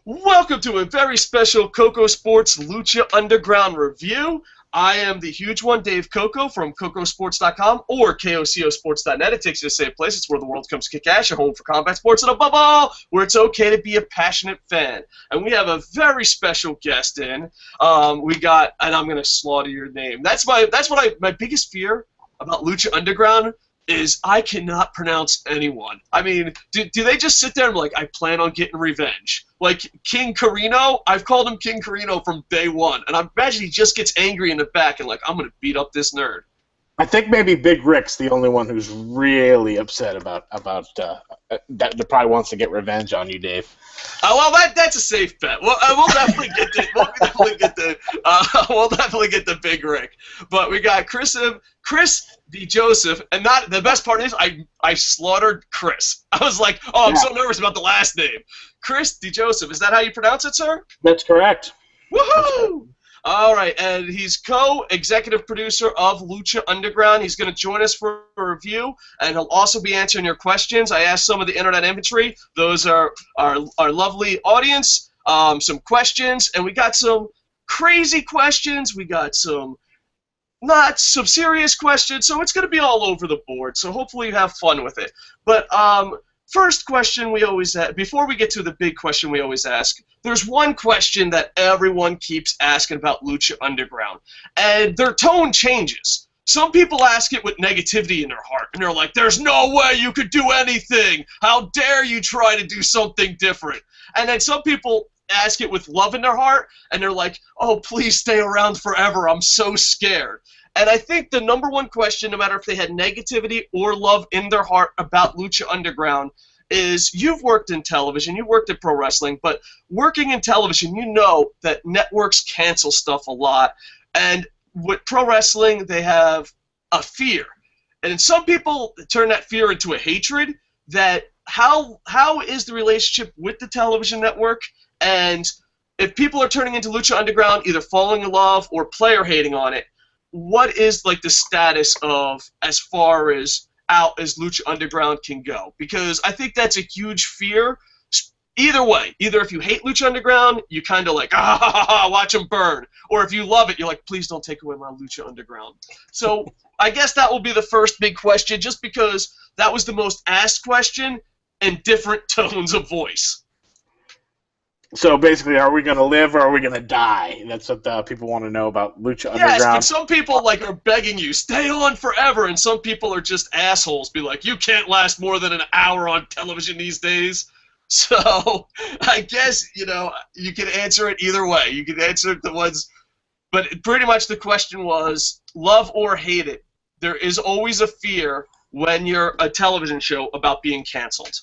Welcome to a very special Coco Sports Lucha Underground review. I am the huge one, Dave Coco from CocoSports.com or KOCOSports.net. It takes you to the same place. It's where the world comes to kick ass, your home for combat sports, and above all, where it's okay to be a passionate fan. And we have a very special guest in. We got, and I'm gonna slaughter your name. That's my biggest fear about Lucha Underground is I cannot pronounce anyone. I mean, do they just sit there and be like, I plan on getting revenge? Like King Carino, I've called him King Carino from day one, and I imagine he just gets angry in the back and like, I'm going to beat up this nerd. I think maybe Big Rick's the only one who's really upset about that probably wants to get revenge on you, Dave. Well, that's a safe bet. Well, we'll definitely get the Big Rick. But we got Chris DeJoseph, and the best part is I slaughtered Chris. I was like, I'm so nervous about the last name. Chris DeJoseph, is that how you pronounce it, sir? That's correct. Woohoo! All right, and he's co-executive producer of Lucha Underground. He's going to join us for a review, and he'll also be answering your questions. I asked some of the internet inventory. Those are our lovely audience, some questions, and we got some crazy questions. We got some not some serious questions, so it's going to be all over the board, so hopefully you have fun with it. But first question we always ask, before we get to the big question we always ask, there's one question that everyone keeps asking about Lucha Underground, and their tone changes. Some people ask it with negativity in their heart, and they're like, there's no way you could do anything! How dare you try to do something different? And then some people ask it with love in their heart, and they're like, oh, please stay around forever, I'm so scared. And I think the number one question, no matter if they had negativity or love in their heart about Lucha Underground, is you've worked in television, you worked at pro wrestling, but working in television, you know that networks cancel stuff a lot. And with pro wrestling, they have a fear. And some people turn that fear into a hatred, that how is the relationship with the television network? And if people are turning into Lucha Underground, either falling in love or player hating on it, what is like the status of as far as out as Lucha Underground can go? Because I think that's a huge fear. Either way, either if you hate Lucha Underground, you kind of like, watch them burn. Or if you love it, you're like, please don't take away my Lucha Underground. So I guess that will be the first big question, just because that was the most asked question in different tones of voice. So basically, are we going to live or are we going to die? That's what people want to know about Lucha Underground. Yes, and some people like are begging you, stay on forever, and some people are just assholes, be like, you can't last more than an hour on television these days. So I guess, you can answer it either way. You can answer it the ones, but pretty much the question was, love or hate it, there is always a fear when you're a television show about being canceled.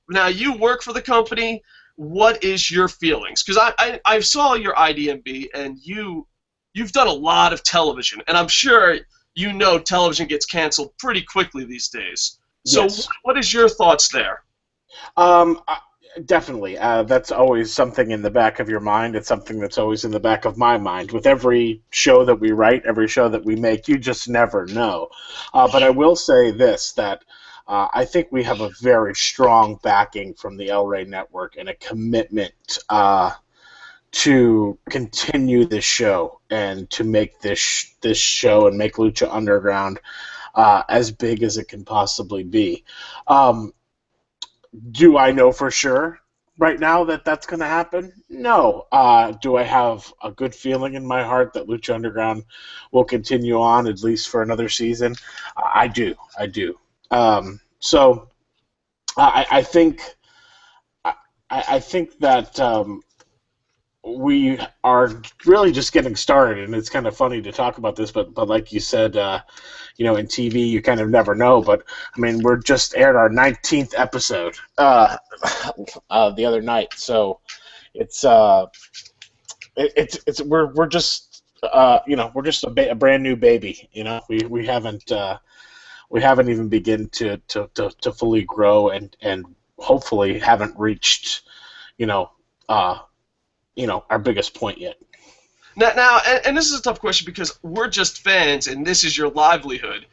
Now, you work for the company. What is your feelings? Because I saw your IDMB, and you've done a lot of television, and I'm sure you know television gets canceled pretty quickly these days. So yes. What is your thoughts there? Definitely. That's always something in the back of your mind. It's something that's always in the back of my mind. With every show that we write, every show that we make, you just never know. But I will say this, that I think we have a very strong backing from the El Rey Network and a commitment to continue this show and to make this show and make Lucha Underground as big as it can possibly be. Do I know for sure right now that that's going to happen? No. Do I have a good feeling in my heart that Lucha Underground will continue on at least for another season? I do. So I think that we are really just getting started, and it's kind of funny to talk about this, but like you said, in TV you kind of never know. But I mean, we're just aired our 19th episode the other night, so we're just a brand new baby. We haven't even begun to fully grow, and hopefully haven't reached our biggest point yet. Now, and this is a tough question because we're just fans, and this is your livelihood.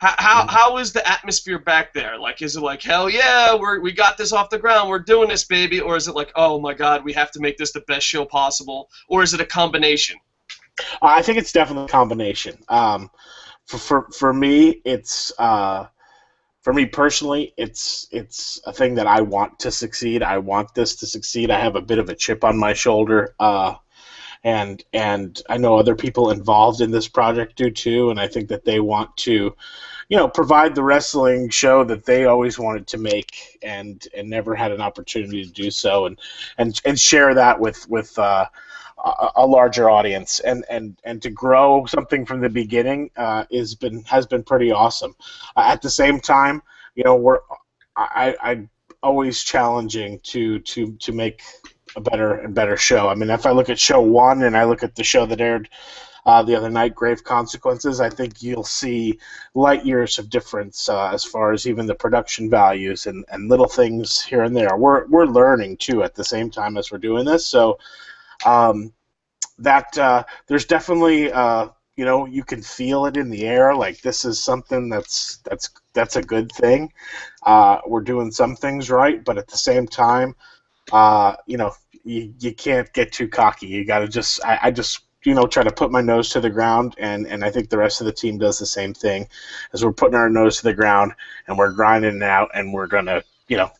How is the atmosphere back there? Like, is it like, hell yeah, we got this off the ground, we're doing this, baby? Or is it like, oh my God, we have to make this the best show possible? Or is it a combination? I think it's definitely a combination. For me, it's for me personally, it's a thing that I want to succeed. I want this to succeed. I have a bit of a chip on my shoulder, and I know other people involved in this project do too. And I think that they want to, provide the wrestling show that they always wanted to make and never had an opportunity to do so, and share that with a larger audience, and to grow something from the beginning has been pretty awesome. At the same time, I always challenging to make a better and better show. I mean, if I look at show 1 and I look at the show that aired the other night, Grave Consequences, I think you'll see light years of difference as far as even the production values and little things here and there. We're learning too at the same time as we're doing this, so. That there's definitely you can feel it in the air, like this is something that's a good thing. We're doing some things right, but at the same time, you can't get too cocky. You got to I just try to put my nose to the ground, and I think the rest of the team does the same thing, as we're putting our nose to the ground and we're grinding it out, and we're gonna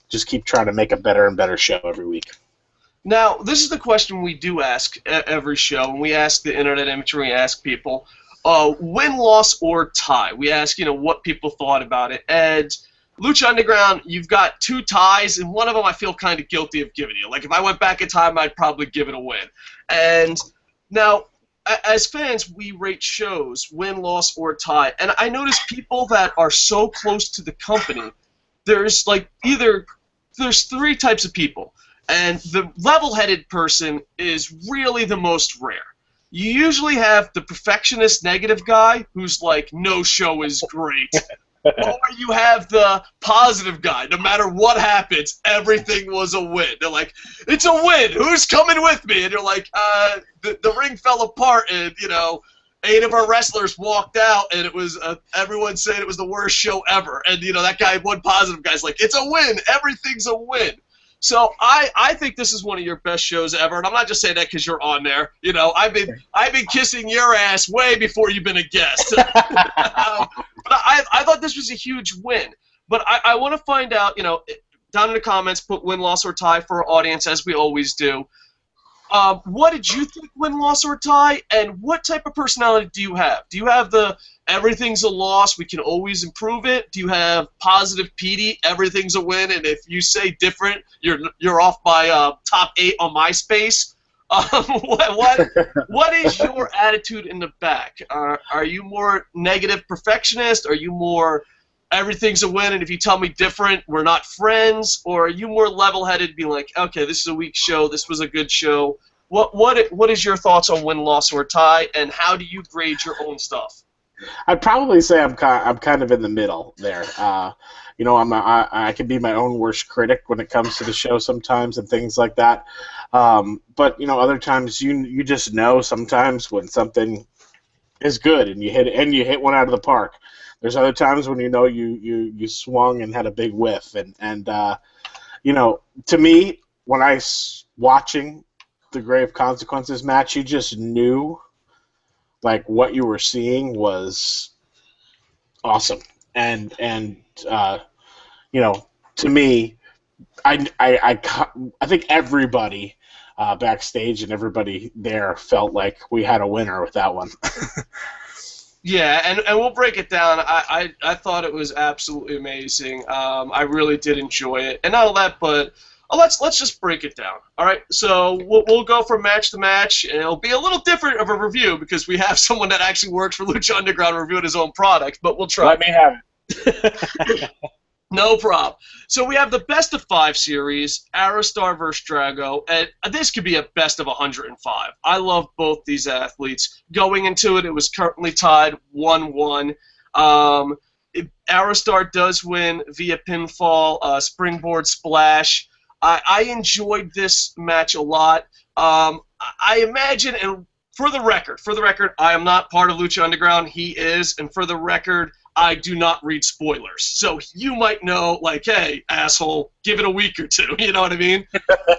just keep trying to make a better and better show every week. Now, this is the question we do ask every show, and we ask the internet imagery, we ask people, win, loss, or tie. We ask, what people thought about it. And Lucha Underground, you've got 2 ties, and one of them I feel kind of guilty of giving you. Like, if I went back in time, I'd probably give it a win. And now, as fans, we rate shows, win, loss, or tie. And I notice people that are so close to the company, there's 3 types of people. And the level-headed person is really the most rare. You usually have the perfectionist negative guy who's like, no show is great. Or you have the positive guy. No matter what happens, everything was a win. They're like, it's a win. Who's coming with me? And you're like, the ring fell apart, and 8 of our wrestlers walked out, and it was everyone saying it was the worst show ever. And that guy, one positive guy's like, it's a win. Everything's a win. So I think this is one of your best shows ever, and I'm not just saying that because you're on there. I've been kissing your ass way before you've been a guest. But I thought this was a huge win. But I want to find out, down in the comments, put win, loss, or tie for our audience, as we always do. What did you think, win, loss, or tie, and what type of personality do you have? Do you have the everything's a loss, we can always improve it? Do you have positive PD, everything's a win, and if you say different, you're off by top 8 on MySpace? What is your attitude in the back? Are you more negative perfectionist? Are you more everything's a win, and if you tell me different, we're not friends? Or are you more level-headed, being like, okay, this is a weak show, this was a good show? What is your thoughts on win, loss, or tie, and how do you grade your own stuff? I'd probably say I'm kind of in the middle there. I can be my own worst critic when it comes to the show sometimes and things like that. But other times you just know sometimes when something is good and you hit one out of the park. There's other times when you swung and had a big whiff, and to me, when I was watching the Grave Consequences match, you just knew like what you were seeing was awesome, and to me, I think everybody backstage and everybody there felt like we had a winner with that one. Yeah, and we'll break it down. I thought it was absolutely amazing. I really did enjoy it, and not all that, but let's just break it down. All right, so we'll go from match to match, and it'll be a little different of a review because we have someone that actually works for Lucha Underground reviewing his own product, but we'll try. Let me have it. No problem. So we have the best of 5 series, Aerostar versus Drago, and this could be a best of 105. I love both these athletes. Going into it, it was currently tied 1-1. Aerostar does win via pinfall, springboard splash. I enjoyed this match a lot. I imagine, and for the record, I am not part of Lucha Underground. He is, and for the record, I do not read spoilers. So you might know, like, hey, asshole, give it a week or two. You know what I mean?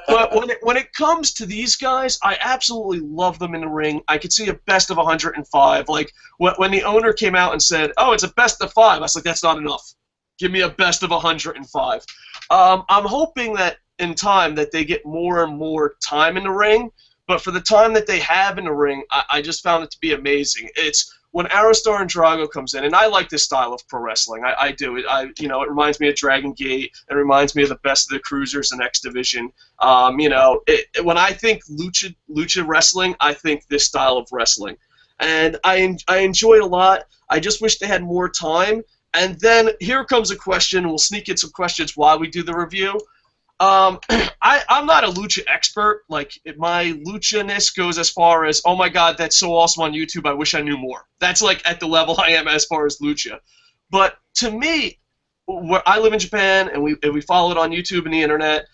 But when it comes to these guys, I absolutely love them in the ring. I could see a best of 105. Like, when the owner came out and said, oh, it's a best of 5, I was like, that's not enough. Give me a best of 105. I'm hoping that in time that they get more and more time in the ring, but for the time that they have in the ring, I just found it to be amazing. It's when Aerostar and Drago comes in, and I like this style of pro wrestling. I do. It reminds me of Dragon Gate. It reminds me of the best of the cruisers in X Division. When I think lucha wrestling, I think this style of wrestling, and I enjoy it a lot. I just wish they had more time. And then here comes a question. We'll sneak in some questions while we do the review. I'm not a lucha expert. Like, my lucha-ness goes as far as, oh my god, that's so awesome on YouTube, I wish I knew more. That's like at the level I am as far as lucha. But to me, I live in Japan, and we follow it on YouTube and the internet.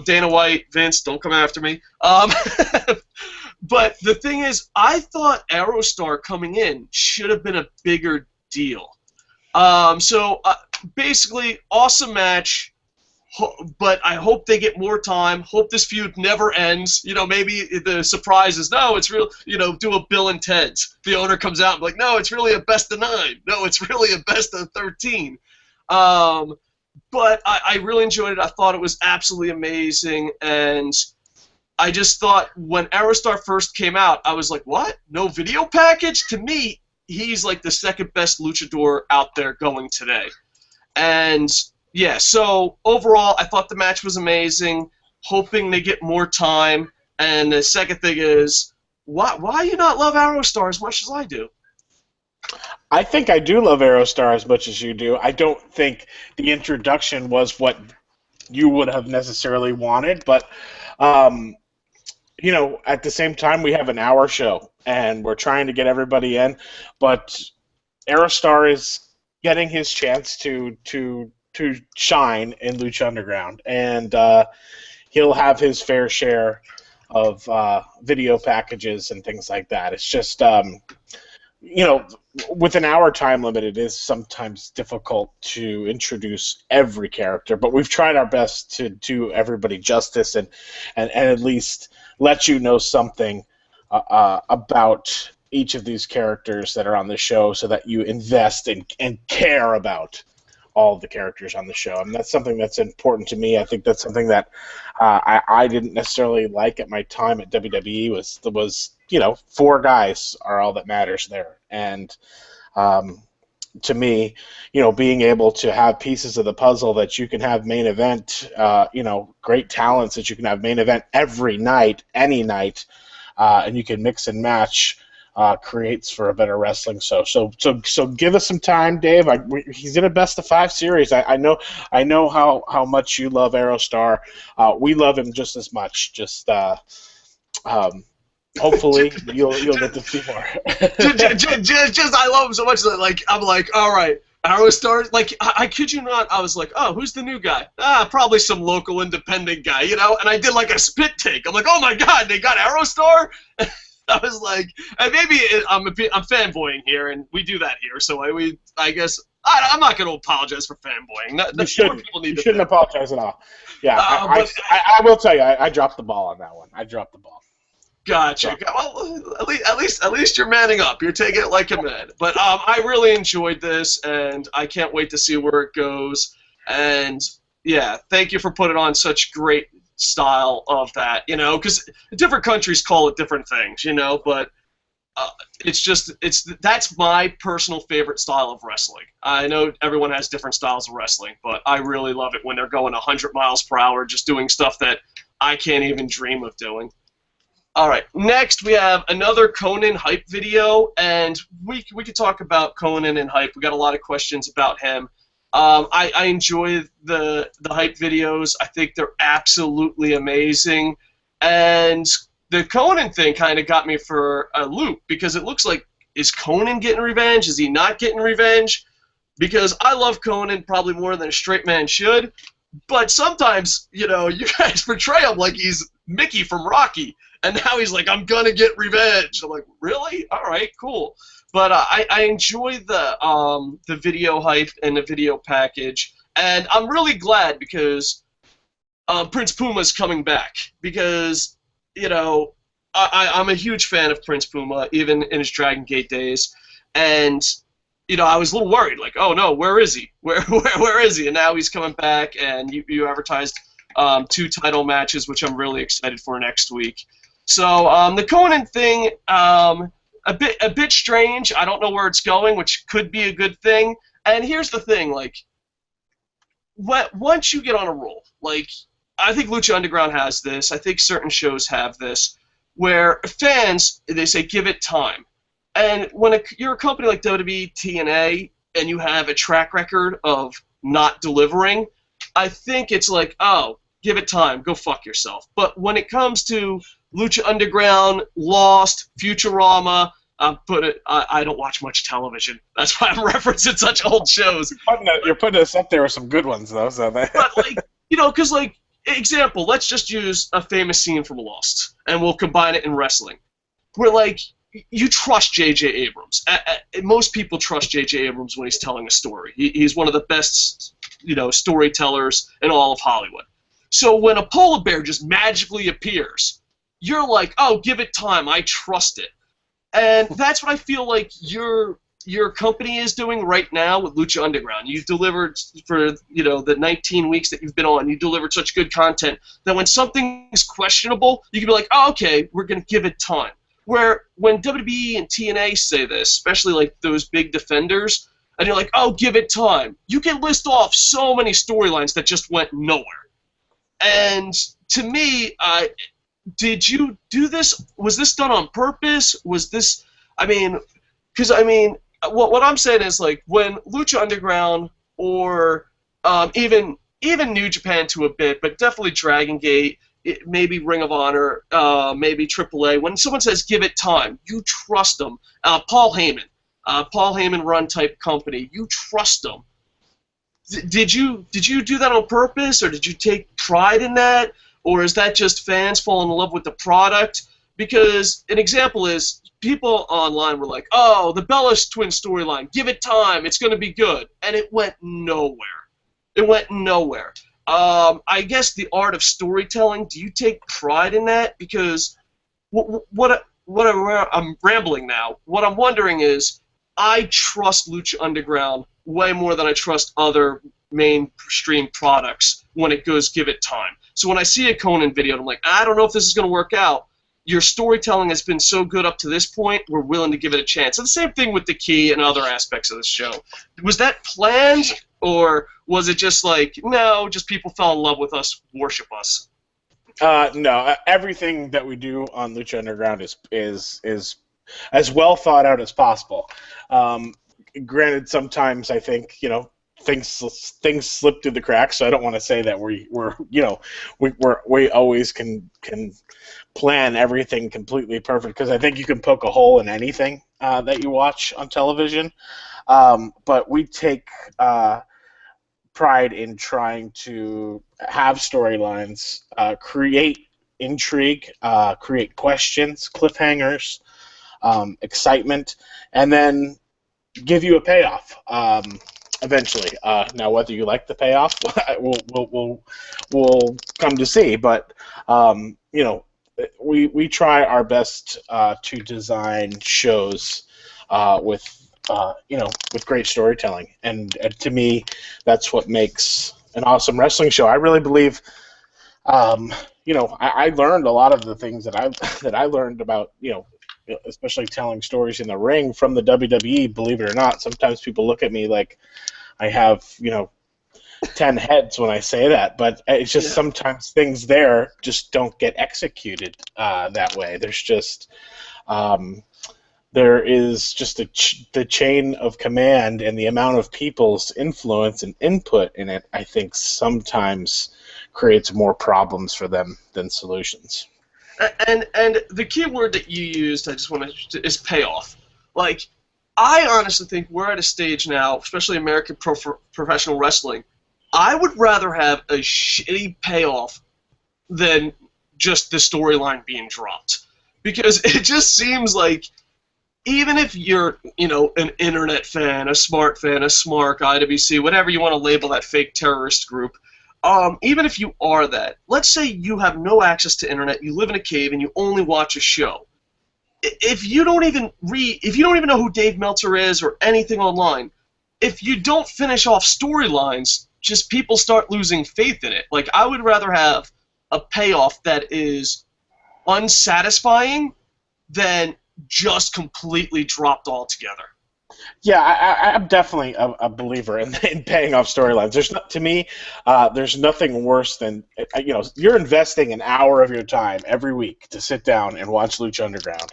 Dana White, Vince, don't come after me. But the thing is, I thought Aerostar coming in should have been a bigger deal. Basically, awesome match. But I hope they get more time. Hope this feud never ends. Maybe the surprise is, no, it's real. Do a Bill and Ted's. The owner comes out and be like, no, it's really a best of 9. No, it's really a best of 13. But I really enjoyed it. I thought it was absolutely amazing. And I just thought when Aerostar first came out, I was like, what? No video package? To me, he's like the second best luchador out there going today. And yeah, so overall, I thought the match was amazing, hoping they get more time. And the second thing is, why you not love Aerostar as much as I do? I think I do love Aerostar as much as you do. I don't think the introduction was what you would have necessarily wanted, but, at the same time, we have an hour show, and we're trying to get everybody in, but Aerostar is getting his chance to shine in Lucha Underground, and he'll have his fair share of video packages and things like that. It's just, with an hour time limit, it is sometimes difficult to introduce every character, but we've tried our best to do everybody justice and at least let you know something about each of these characters that are on the show so that you invest and care about all of the characters on the show. And that's something that's important to me. I think that's something that I didn't necessarily like at my time at WWE was 4 guys are all that matters there. And to me, being able to have pieces of the puzzle that you can have main event, great talents that you can have main event every night, any night, and you can mix and match, creates for a better wrestling. So give us some time, Dave. He's in a best of 5 series. I know how much you love Aerostar. We love him just as much. Just hopefully you'll get to see more. just I love him so much that I'm like, all right, Aerostar. Like, I kid you not, I was like, oh, who's the new guy? Probably some local independent guy, And I did like a spit take. I'm like, oh my god, they got Aerostar. I was like, and maybe I'm fanboying here, and we do that here. So I guess I'm not going to apologize for fanboying. You shouldn't apologize at all. Yeah, I will tell you, I dropped the ball on that one. I dropped the ball. Gotcha. Well, at least you're manning up. You're taking it like a man. But I really enjoyed this, and I can't wait to see where it goes. And yeah, thank you for putting on such great style of that, because different countries call it different things, but that's my personal favorite style of wrestling. I know everyone has different styles of wrestling, but I really love it when they're going 100 miles per hour, just doing stuff that I can't even dream of doing. All right, next we have another Conan hype video, and we could talk about Conan and hype. We got a lot of questions about him. I enjoy the hype videos. I think they're absolutely amazing. And the Conan thing kind of got me for a loop, because it looks like, is Conan getting revenge? Is he not getting revenge? Because I love Conan probably more than a straight man should, but sometimes, you guys portray him like he's Mickey from Rocky, And now he's like, I'm gonna get revenge. I'm like, really? All right, cool. But I enjoy the video hype and the video package, and I'm really glad because Prince Puma's coming back because I'm a huge fan of Prince Puma, even in his Dragon Gate days, and I was a little worried, like, oh no, where is he? Where is he? And now he's coming back, and you advertised 2 title matches, which I'm really excited for next week. So the Conan thing, a bit strange. I don't know where it's going, which could be a good thing. And here's the thing, like, once you get on a roll, like, I think Lucha Underground has this. I think certain shows have this, where fans, they say, give it time. And when you're a company like WWE, TNA, and you have a track record of not delivering, I think it's like, oh, give it time, go fuck yourself. But when it comes to Lucha Underground, Lost, Futurama, I don't watch much television. That's why I'm referencing such old shows. You're putting us up there with some good ones, though. So that... But, like, because, like, example, let's just use a famous scene from Lost, and we'll combine it in wrestling. Where, like, you trust J.J. Abrams. Most people trust J.J. Abrams when he's telling a story. He's one of the best, storytellers in all of Hollywood. So when a polar bear just magically appears, you're like, oh, give it time. I trust it. And that's what I feel like your company is doing right now with Lucha Underground. You've delivered for the 19 weeks that you've been on. You delivered such good content that when something is questionable, you can be like, oh, okay, we're going to give it time. Where when WWE and TNA say this, especially like those big defenders, and you're like, oh, give it time, you can list off so many storylines that just went nowhere. And to me, did you do this? Was this done on purpose? Was this, because what I'm saying is, like, when Lucha Underground or even New Japan to a bit, but definitely Dragon Gate, maybe Ring of Honor, maybe AAA, when someone says give it time, you trust them. Paul Heyman run type company, you trust them. Did you do that on purpose, or did you take pride in that, or is that just fans falling in love with the product? Because an example is, people online were like, oh, the Bellas twin storyline, give it time, it's going to be good. And it went nowhere. It went nowhere. I guess the art of storytelling, do you take pride in that? Because I'm rambling now. What I'm wondering is, I trust Lucha Underground way more than I trust other mainstream products when it goes give it time. So when I see a Conan video, I'm like, I don't know if this is going to work out. Your storytelling has been so good up to this point, we're willing to give it a chance. And the same thing with the key and other aspects of the show. Was that planned, or was it just like, no, just people fell in love with us, worship us? No, everything that we do on Lucha Underground is as well thought out as possible. Granted, sometimes I think things slip through the cracks. So I don't want to say that we always can plan everything completely perfect, because I think you can poke a hole in anything that you watch on television. But we take pride in trying to have storylines, create intrigue, create questions, cliffhangers, excitement, and then give you a payoff eventually. Now, whether you like the payoff, we'll come to see. But we try our best to design shows with great storytelling, and to me, that's what makes an awesome wrestling show. I really believe. I learned a lot of the things that I learned about, especially telling stories in the ring from the WWE. Believe it or not, sometimes people look at me like I have 10 heads when I say that, but it's just sometimes things there just don't get executed that way. There's just there is just the chain of command and the amount of people's influence and input in it, I think sometimes creates more problems for them than solutions. And the key word that you used, I just want to, is payoff. Like, I honestly think we're at a stage now, especially American professional wrestling, I would rather have a shitty payoff than just the storyline being dropped. Because it just seems like, even if you're, an internet fan, a smart fan, a smart IWC, whatever you want to label that fake terrorist group, even if you are that, let's say you have no access to internet, you live in a cave, and you only watch a show. If you don't even know who Dave Meltzer is or anything online, if you don't finish off storylines, just people start losing faith in it. Like, I would rather have a payoff that is unsatisfying than just completely dropped altogether. Yeah, I'm definitely a believer in paying off storylines. There's nothing worse than, you're investing an hour of your time every week to sit down and watch Lucha Underground.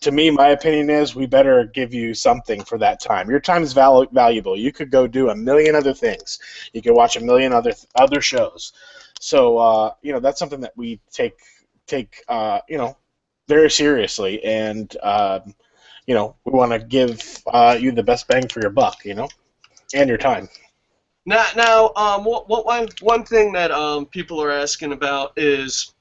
To me, my opinion is we better give you something for that time. Your time is valuable. You could go do a million other things. You could watch a million other shows. So, that's something that we take very seriously, and we want to give you the best bang for your buck, and your time. Now, one thing that people are asking about is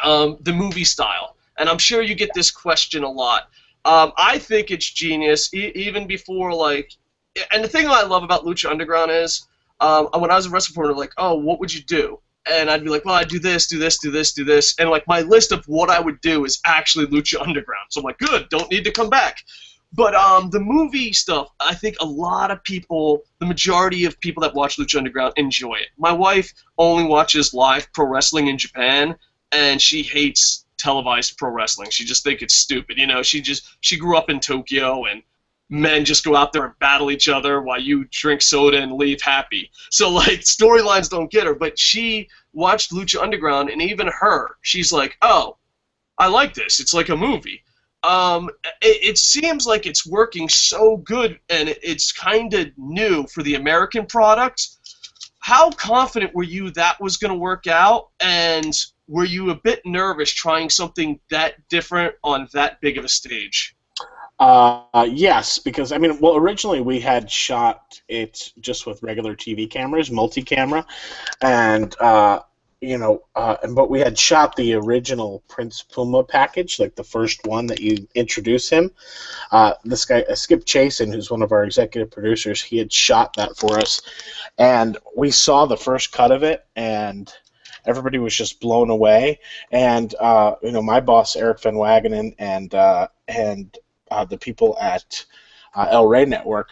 the movie style, and I'm sure you get this question a lot. I think it's genius, even before and the thing I love about Lucha Underground is when I was a wrestling reporter, like, oh, what would you do? And I'd be like, well, I'd do this, do this, do this, do this. And, my list of what I would do is actually Lucha Underground. So I'm like, good, don't need to come back. But the movie stuff, I think a lot of people, the majority of people that watch Lucha Underground enjoy it. My wife only watches live pro wrestling in Japan, and she hates televised pro wrestling. She just thinks it's stupid. She grew up in Tokyo, and men just go out there and battle each other while you drink soda and leave happy. So, storylines don't get her. But she watched Lucha Underground, and even her, she's like, oh, I like this. It's like a movie. It seems like it's working so good, and it's kind of new for the American product. How confident were you that was going to work out, and were you a bit nervous trying something that different on that big of a stage? Yes, because originally we had shot it just with regular TV cameras, multi-camera, and but we had shot the original Prince Puma package, like the first one that you introduce him. This guy, Skip Chasen, who's one of our executive producers, he had shot that for us, and we saw the first cut of it, and everybody was just blown away. And my boss, Eric Van Wagenen, and the people at El Rey Network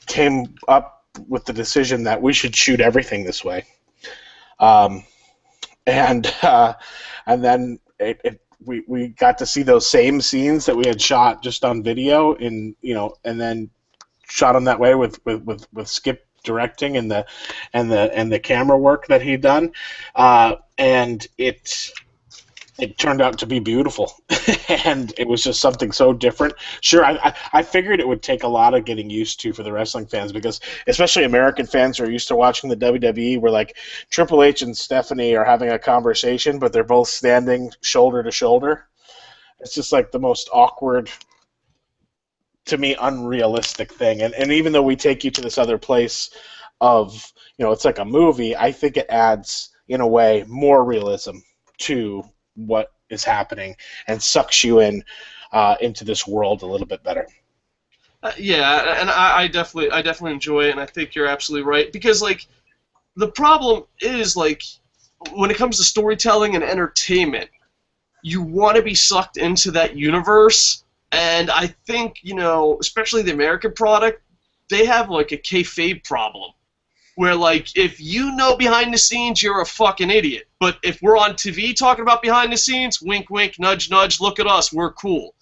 came up with the decision that we should shoot everything this way. And then we got to see those same scenes that we had shot just on video, and then shot them that way with Skip directing and the camera work that he'd done, and it turned out to be beautiful, and it was just something so different. Sure, I figured it would take a lot of getting used to for the wrestling fans, because especially American fans who are used to watching the WWE, where Triple H and Stephanie are having a conversation, but they're both standing shoulder to shoulder. It's just the most awkward, to me, unrealistic thing. And even though we take you to this other place of, it's like a movie, I think it adds, in a way, more realism to what is happening and sucks you into this world a little bit better. Yeah, and I definitely enjoy it, and I think you're absolutely right, because the problem is when it comes to storytelling and entertainment, you want to be sucked into that universe, and I think especially the American product, they have a kayfabe problem. Where, if you know behind the scenes, you're a fucking idiot. But if we're on TV talking about behind the scenes, wink, wink, nudge, nudge, look at us, we're cool.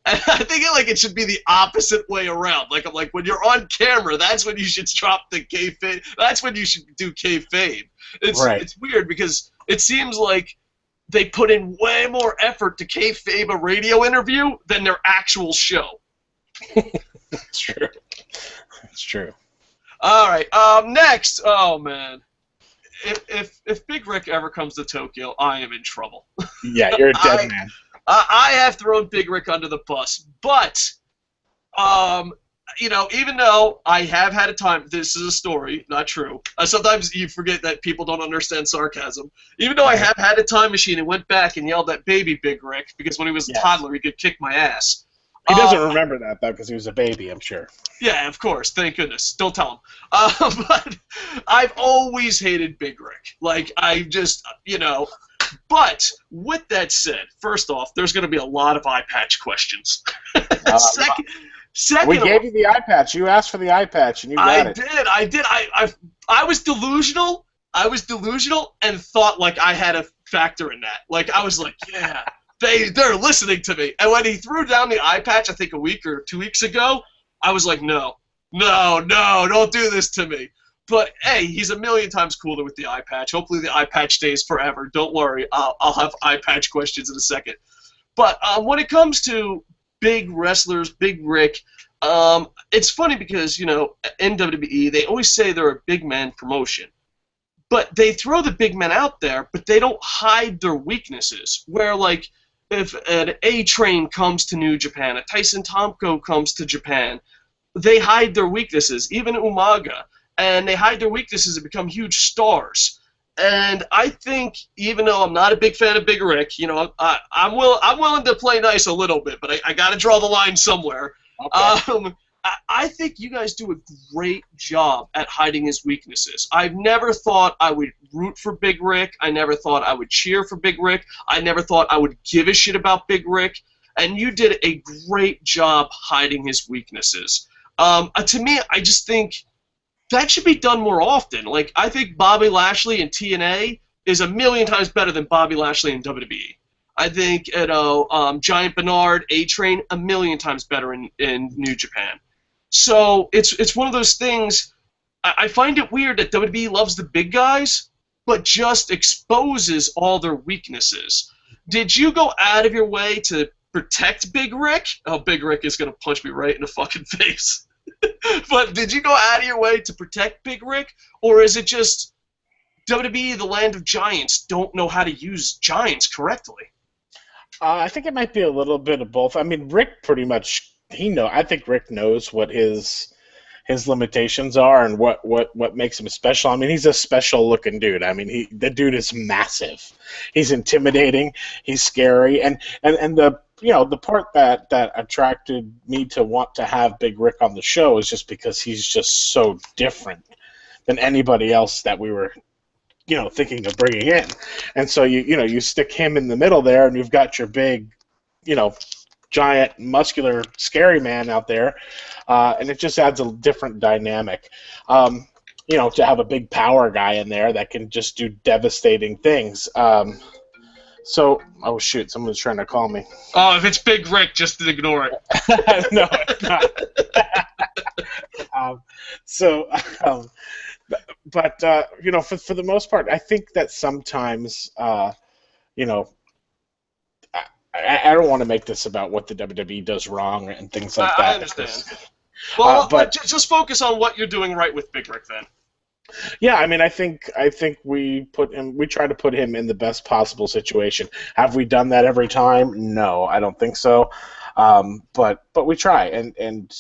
And I think it should be the opposite way around. When you're on camera, that's when you should drop the kayfabe. That's when you should do kayfabe. It's weird, because it seems like they put in way more effort to kayfabe a radio interview than their actual show. That's true. That's true. All right. Next. Oh man, if Big Rick ever comes to Tokyo, I am in trouble. Yeah, you're a dead man. I have thrown Big Rick under the bus, but even though I have had a time, this is a story, not true. Sometimes you forget that people don't understand sarcasm. Even though I have had a time machine and went back and yelled at baby Big Rick, because when he was a toddler, he could kick my ass. He doesn't remember that, though, because he was a baby, I'm sure. Yeah, of course. Thank goodness. Don't tell him. But I've always hated Big Rick. Like, I just, But with that said, first off, there's going to be a lot of eye patch questions. Second, we gave you the eye patch. You asked for the eye patch, and you got it. I did. I was delusional. I was delusional and thought like I had a factor in that. Like I was like, yeah, they're listening to me. And when he threw down the eye patch, I think a week or 2 weeks ago, I was like, no, don't do this to me. But hey, he's a million times cooler with the eye patch. Hopefully the eye patch stays forever. Don't worry, I'll have eye patch questions in a second. But when it comes to big wrestlers, Big Rick, it's funny because, in WWE, they always say they're a big man promotion. But they throw the big men out there, but they don't hide their weaknesses. Where, like, if an A-Train comes to New Japan, a Tyson Tomko comes to Japan, they hide their weaknesses, even Umaga. And they hide their weaknesses and become huge stars. And I think, even though I'm not a big fan of Big Rick, I'm willing to play nice a little bit, but I got to draw the line somewhere. Okay. I think you guys do a great job at hiding his weaknesses. I've never thought I would root for Big Rick. I never thought I would cheer for Big Rick. I never thought I would give a shit about Big Rick. And you did a great job hiding his weaknesses. To me, I just think that should be done more often. Like, I think Bobby Lashley in TNA is a million times better than Bobby Lashley in WWE. I think, Giant Bernard, A-Train, a million times better in New Japan. So it's one of those things. I find it weird that WWE loves the big guys, but just exposes all their weaknesses. Did you go out of your way to protect Big Rick? Oh, Big Rick is going to punch me right in the fucking face. But did you go out of your way to protect Big Rick? Or is it just WWE, the land of giants, don't know how to use giants correctly? I think it might be a little bit of both. I mean, Rick pretty much, I think Rick knows what his limitations are and what makes him special. I mean, he's a special-looking dude. I mean, the dude is massive. He's intimidating. He's scary. And the part that attracted me to want to have Big Rick on the show is just because he's just so different than anybody else that we were, thinking of bringing in. And so you stick him in the middle there, and you've got your big, giant, muscular, scary man out there, and it just adds a different dynamic. To have a big power guy in there that can just do devastating things. So, oh shoot, someone's trying to call me. Oh, if it's Big Rick, just ignore it. No, it's not. But for the most part, I think that sometimes, I don't want to make this about what the WWE does wrong and things like that. I understand. Well, but just focus on what you're doing right with Big Rick then. Yeah, I mean, I think we try to put him in the best possible situation. Have we done that every time? No, I don't think so. But we try, and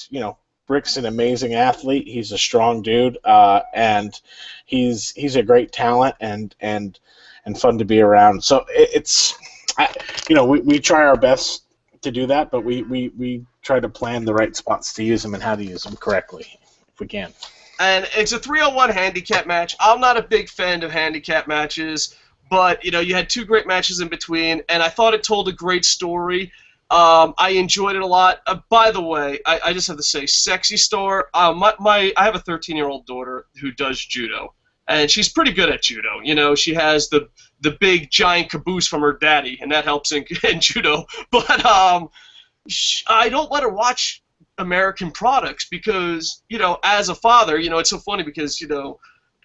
Rick's an amazing athlete. He's a strong dude, and he's a great talent and fun to be around. So we try our best to do that, but we try to plan the right spots to use them and how to use them correctly if we can. And it's a 3-on-1 handicap match. I'm not a big fan of handicap matches, but you had two great matches in between, and I thought it told a great story. I enjoyed it a lot. By the way, I just have to say, Sexy Star. I have a 13-year-old daughter who does judo, and she's pretty good at judo. She has the big giant caboose from her daddy, and that helps in judo. But I don't let her watch American products because, as a father, it's so funny because,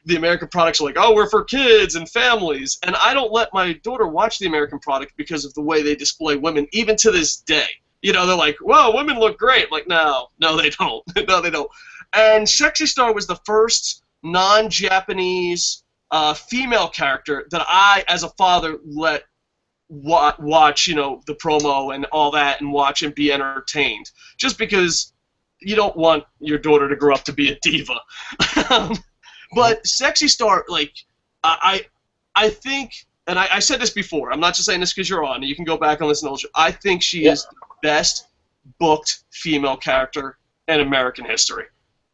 the American products are like, oh, we're for kids and families. And I don't let my daughter watch the American product because of the way they display women, even to this day. They're like, well, women look great. I'm like, no, they don't. No, they don't. And Sexy Star was the first non-Japanese female character that I, as a father, let watch, the promo and all that and watch and be entertained. Just because you don't want your daughter to grow up to be a diva. But Sexy Star, like, I think, and I said this before, I'm not just saying this because you're on, you can go back and listen to the show. I think she is the best booked female character in American history.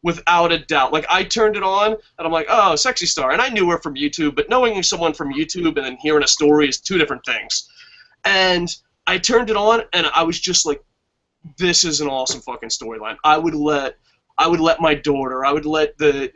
Without a doubt. Like, I turned it on, and I'm like, oh, Sexy Star. And I knew her from YouTube, but knowing someone from YouTube and then hearing a story is two different things. And I turned it on, and I was just like, this is an awesome fucking storyline. I would let my daughter, I would let the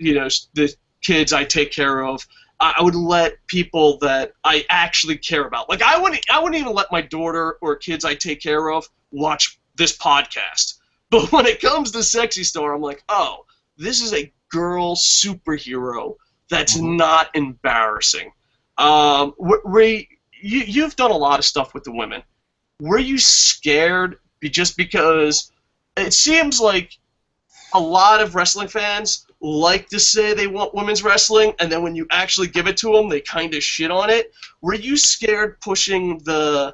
kids I take care of, I would let people that I actually care about. Like, I wouldn't even let my daughter or kids I take care of watch this podcast. But when it comes to Sexy Star, I'm like, oh, this is a girl superhero that's not embarrassing. You've done a lot of stuff with the women. Were you scared just because it seems like a lot of wrestling fans like to say they want women's wrestling, and then when you actually give it to them, they kind of shit on it? Were you scared pushing the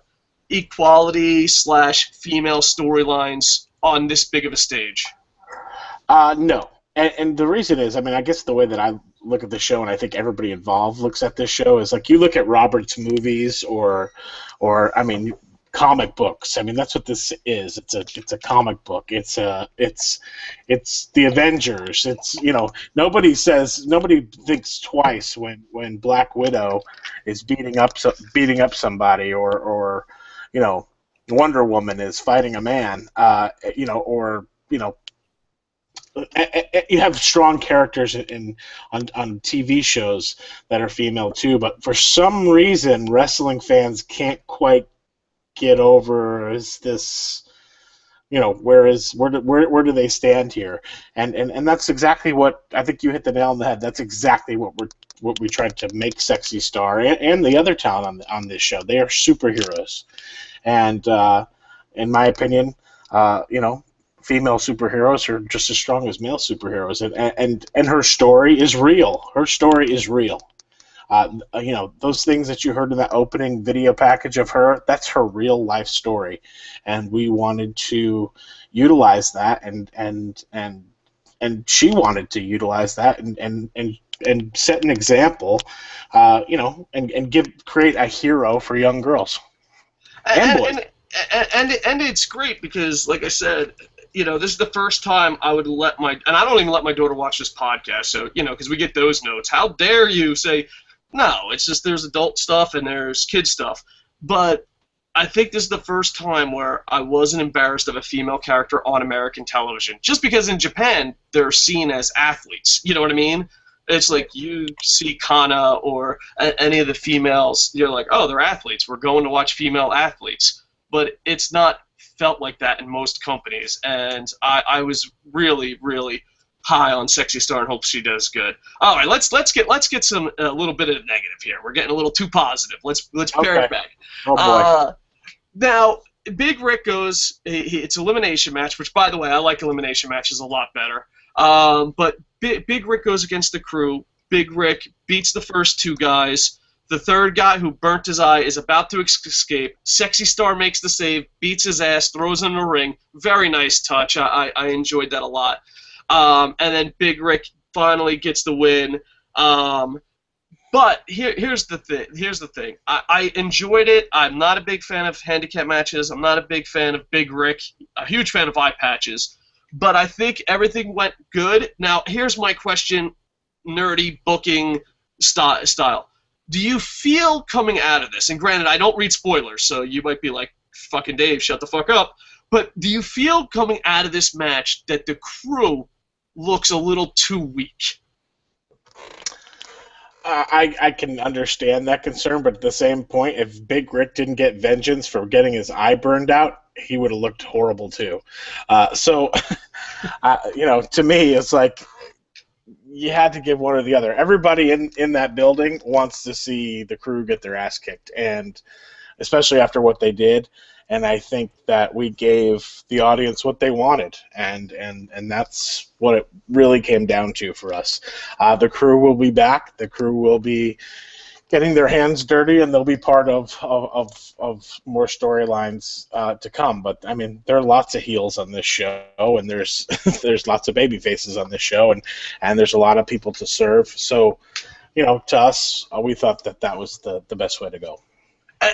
equality / female storylines on this big of a stage? No. And the reason is, I mean, I guess the way that I look at the show, and I think everybody involved looks at this show, is like you look at Robert's movies or I mean, comic books. I mean, that's what this is. It's a comic book. It's the Avengers. It's, nobody thinks twice when Black Widow is beating up somebody, or Wonder Woman is fighting a man, you have strong characters on TV shows that are female too, but for some reason wrestling fans can't quite get over is this, where do they stand here? And that's exactly what I think you hit the nail on the head. That's exactly what we tried to make Sexy Star and the other talent on this show. They are superheroes, and in my opinion, female superheroes are just as strong as male superheroes, and her story is real. Her story is real. Those things that you heard in that opening video package of her, that's her real life story, and we wanted to utilize that, and she wanted to utilize that, and set an example, and create a hero for young girls and boys. And it's great because, like I said, this is the first time I would let and I don't even let my daughter watch this podcast, so, because we get those notes. How dare you say, no, it's just there's adult stuff and there's kid stuff. But I think this is the first time where I wasn't embarrassed of a female character on American television. Just because in Japan, they're seen as athletes. You know what I mean? It's like you see Kana or any of the females, you're like, oh, they're athletes. We're going to watch female athletes. But it's not felt like that in most companies, and I was really, really high on Sexy Star and hope she does good. All right, let's get some a little bit of negative here. We're getting a little too positive. Let's pare it back. Oh boy. Now Big Rick goes. It's elimination match, which, by the way, I like elimination matches a lot better. But Big Rick goes against the Crew. Big Rick beats the first two guys. The third guy who burnt his eye is about to escape. Sexy Star makes the save, beats his ass, throws him in the ring. Very nice touch. I enjoyed that a lot. And then Big Rick finally gets the win. But here's the thing. I enjoyed it. I'm not a big fan of handicap matches. I'm not a big fan of Big Rick. A huge fan of eye patches. But I think everything went good. Now, here's my question, nerdy booking style. Do you feel coming out of this, and granted, I don't read spoilers, so you might be like, fucking Dave, shut the fuck up, but do you feel coming out of this match that the Crew looks a little too weak? I can understand that concern, but at the same point, if Big Rick didn't get vengeance for getting his eye burned out, he would have looked horrible too. To me, it's like, you had to give one or the other. Everybody in that building wants to see the Crew get their ass kicked, and especially after what they did. And I think that we gave the audience what they wanted, and that's what it really came down to for us. The Crew will be back. The Crew will be getting their hands dirty, and they'll be part of more storylines to come. But I mean, there are lots of heels on this show, and there's there's lots of baby faces on this show, and there's a lot of people to serve. So, to us, we thought that was the best way to go.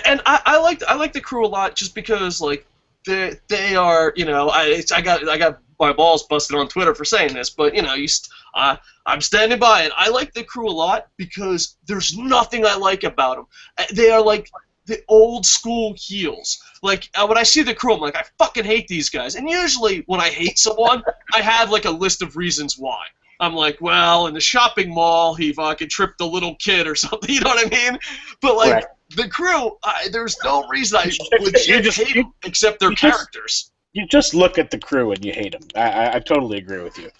And I like the crew a lot just because like they are, I got my balls busted on Twitter for saying this, but I'm standing by it. I like the crew a lot because there's nothing I like about them. They are like the old school heels. Like when I see the crew, I'm like, I fucking hate these guys. And usually when I hate someone, I have like a list of reasons why. I'm like, well, in the shopping mall, he fucking tripped a little kid or something. You know what I mean? But like right. The crew, there's no reason I legit hate them except their characters. You just look at the crew and you hate them. I totally agree with you.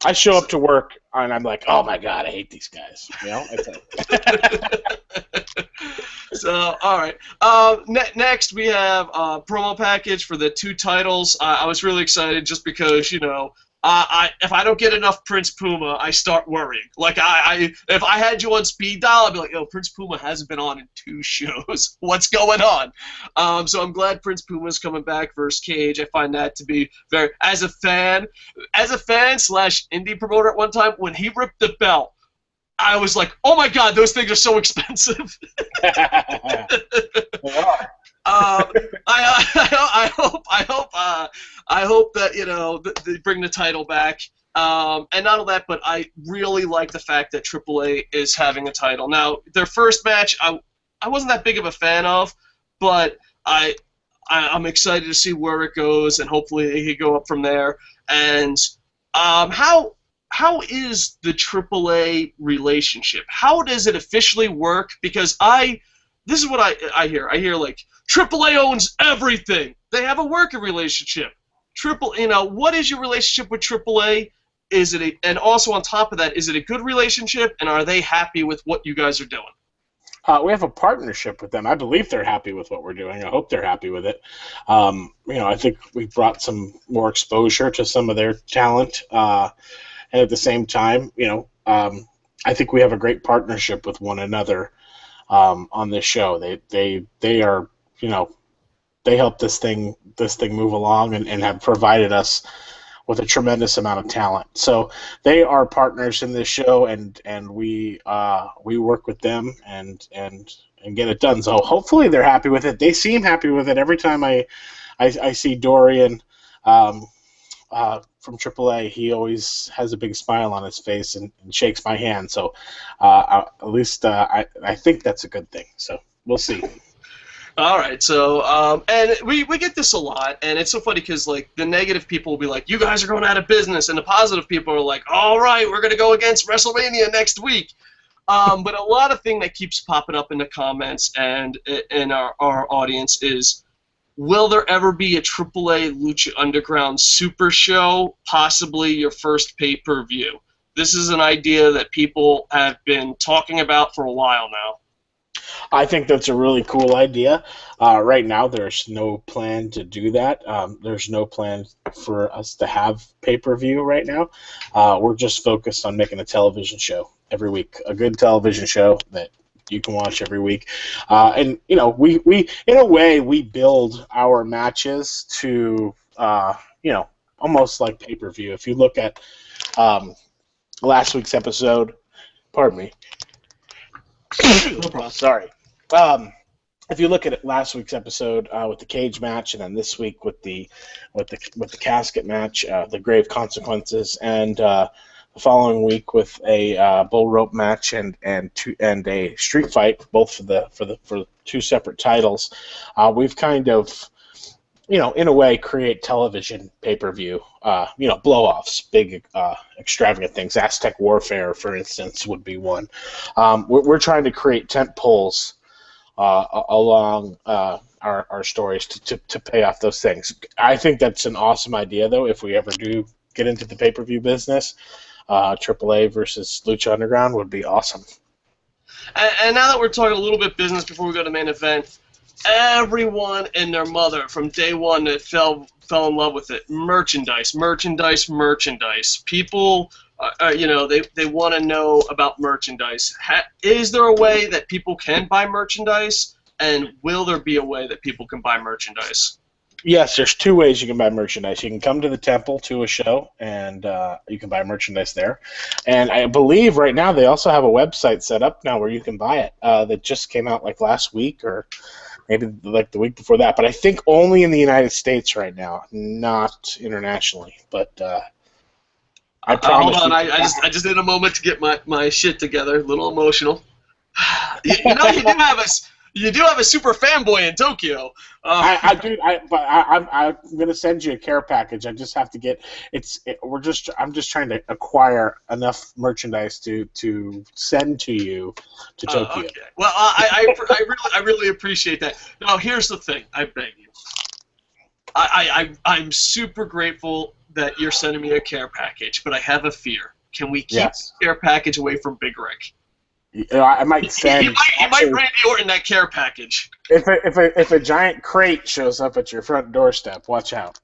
I show up to work and I'm like, oh my god, I hate these guys. So, all right. Next, we have a promo package for the 2 titles. I was really excited just because, if I don't get enough Prince Puma, I start worrying. Like, if I had you on speed dial, I'd be like, oh, Prince Puma hasn't been on in 2 shows. What's going on? So I'm glad Prince Puma's coming back versus Cage. I find that to be very, as a fan / indie promoter at one time, when he ripped the belt, I was like, oh my god, those things are so expensive. I hope that they bring the title back, and not only that, but I really like the fact that AAA is having a title now. Their first match, I wasn't that big of a fan of, but I'm excited to see where it goes, and hopefully they can go up from there. And how is the AAA relationship? How does it officially work? Because this is what I hear. I hear like AAA owns everything. They have a working relationship. What is your relationship with AAA? And also on top of that, is it a good relationship? And are they happy with what you guys are doing? We have a partnership with them. I believe they're happy with what we're doing. I hope they're happy with it. I think we've brought some more exposure to some of their talent, and at the same time, I think we have a great partnership with one another on this show. They are, they help this thing move along and have provided us with a tremendous amount of talent. So they are partners in this show, and we work with them and get it done. So hopefully they're happy with it. They seem happy with it. Every time I see Dorian from AAA, he always has a big smile on his face and shakes my hand. So at least I think that's a good thing. So we'll see. All right, so and we get this a lot, and it's so funny because like the negative people will be like, "You guys are going out of business," and the positive people are like, "All right, we're gonna go against WrestleMania next week." But a lot of thing that keeps popping up in the comments and in our audience is, will there ever be a AAA Lucha Underground Super Show? Possibly your first pay-per-view. This is an idea that people have been talking about for a while now. I think that's a really cool idea. Right now, there's no plan to do that. There's no plan for us to have pay-per-view right now. We're just focused on making a television show every week, a good television show that you can watch every week. And we in a way we build our matches to almost like pay-per-view. If you look at last week's episode, pardon me. No problem. Sorry. If you look at last week's episode with the cage match, and then this week with the casket match, the grave consequences, and the following week with a bull rope match and a street fight, both for 2 separate titles, we've kind of, in a way, create television pay-per-view, blow-offs, big, extravagant things. Aztec Warfare, for instance, would be one. We're trying to create tent poles along our stories to pay off those things. I think that's an awesome idea, though, if we ever do get into the pay-per-view business. AAA versus Lucha Underground would be awesome. And now that we're talking a little bit business before we go to the main event, everyone and their mother from day one that fell in love with it. Merchandise. People they want to know about merchandise. Is there a way that people can buy merchandise, and will there be a way that people can buy merchandise? Yes, there's two ways you can buy merchandise. You can come to the temple to a show, and you can buy merchandise there. And I believe right now they also have a website set up now where you can buy it that just came out like last week or maybe like the week before that. But I think only in the United States right now, not internationally. But I promise. Hold on, I just need a moment to get my shit together. A little emotional. You do have a super fanboy in Tokyo. I'm gonna send you a care package. I just have to get I'm just trying to acquire enough merchandise to send to you to Tokyo. Okay. Well, I really appreciate that. Now, here's the thing. I beg you. I'm super grateful that you're sending me a care package, but I have a fear. Can we keep the care package away from Big Rick? I might send. He might Randy Orton that care package. If a giant crate shows up at your front doorstep, watch out.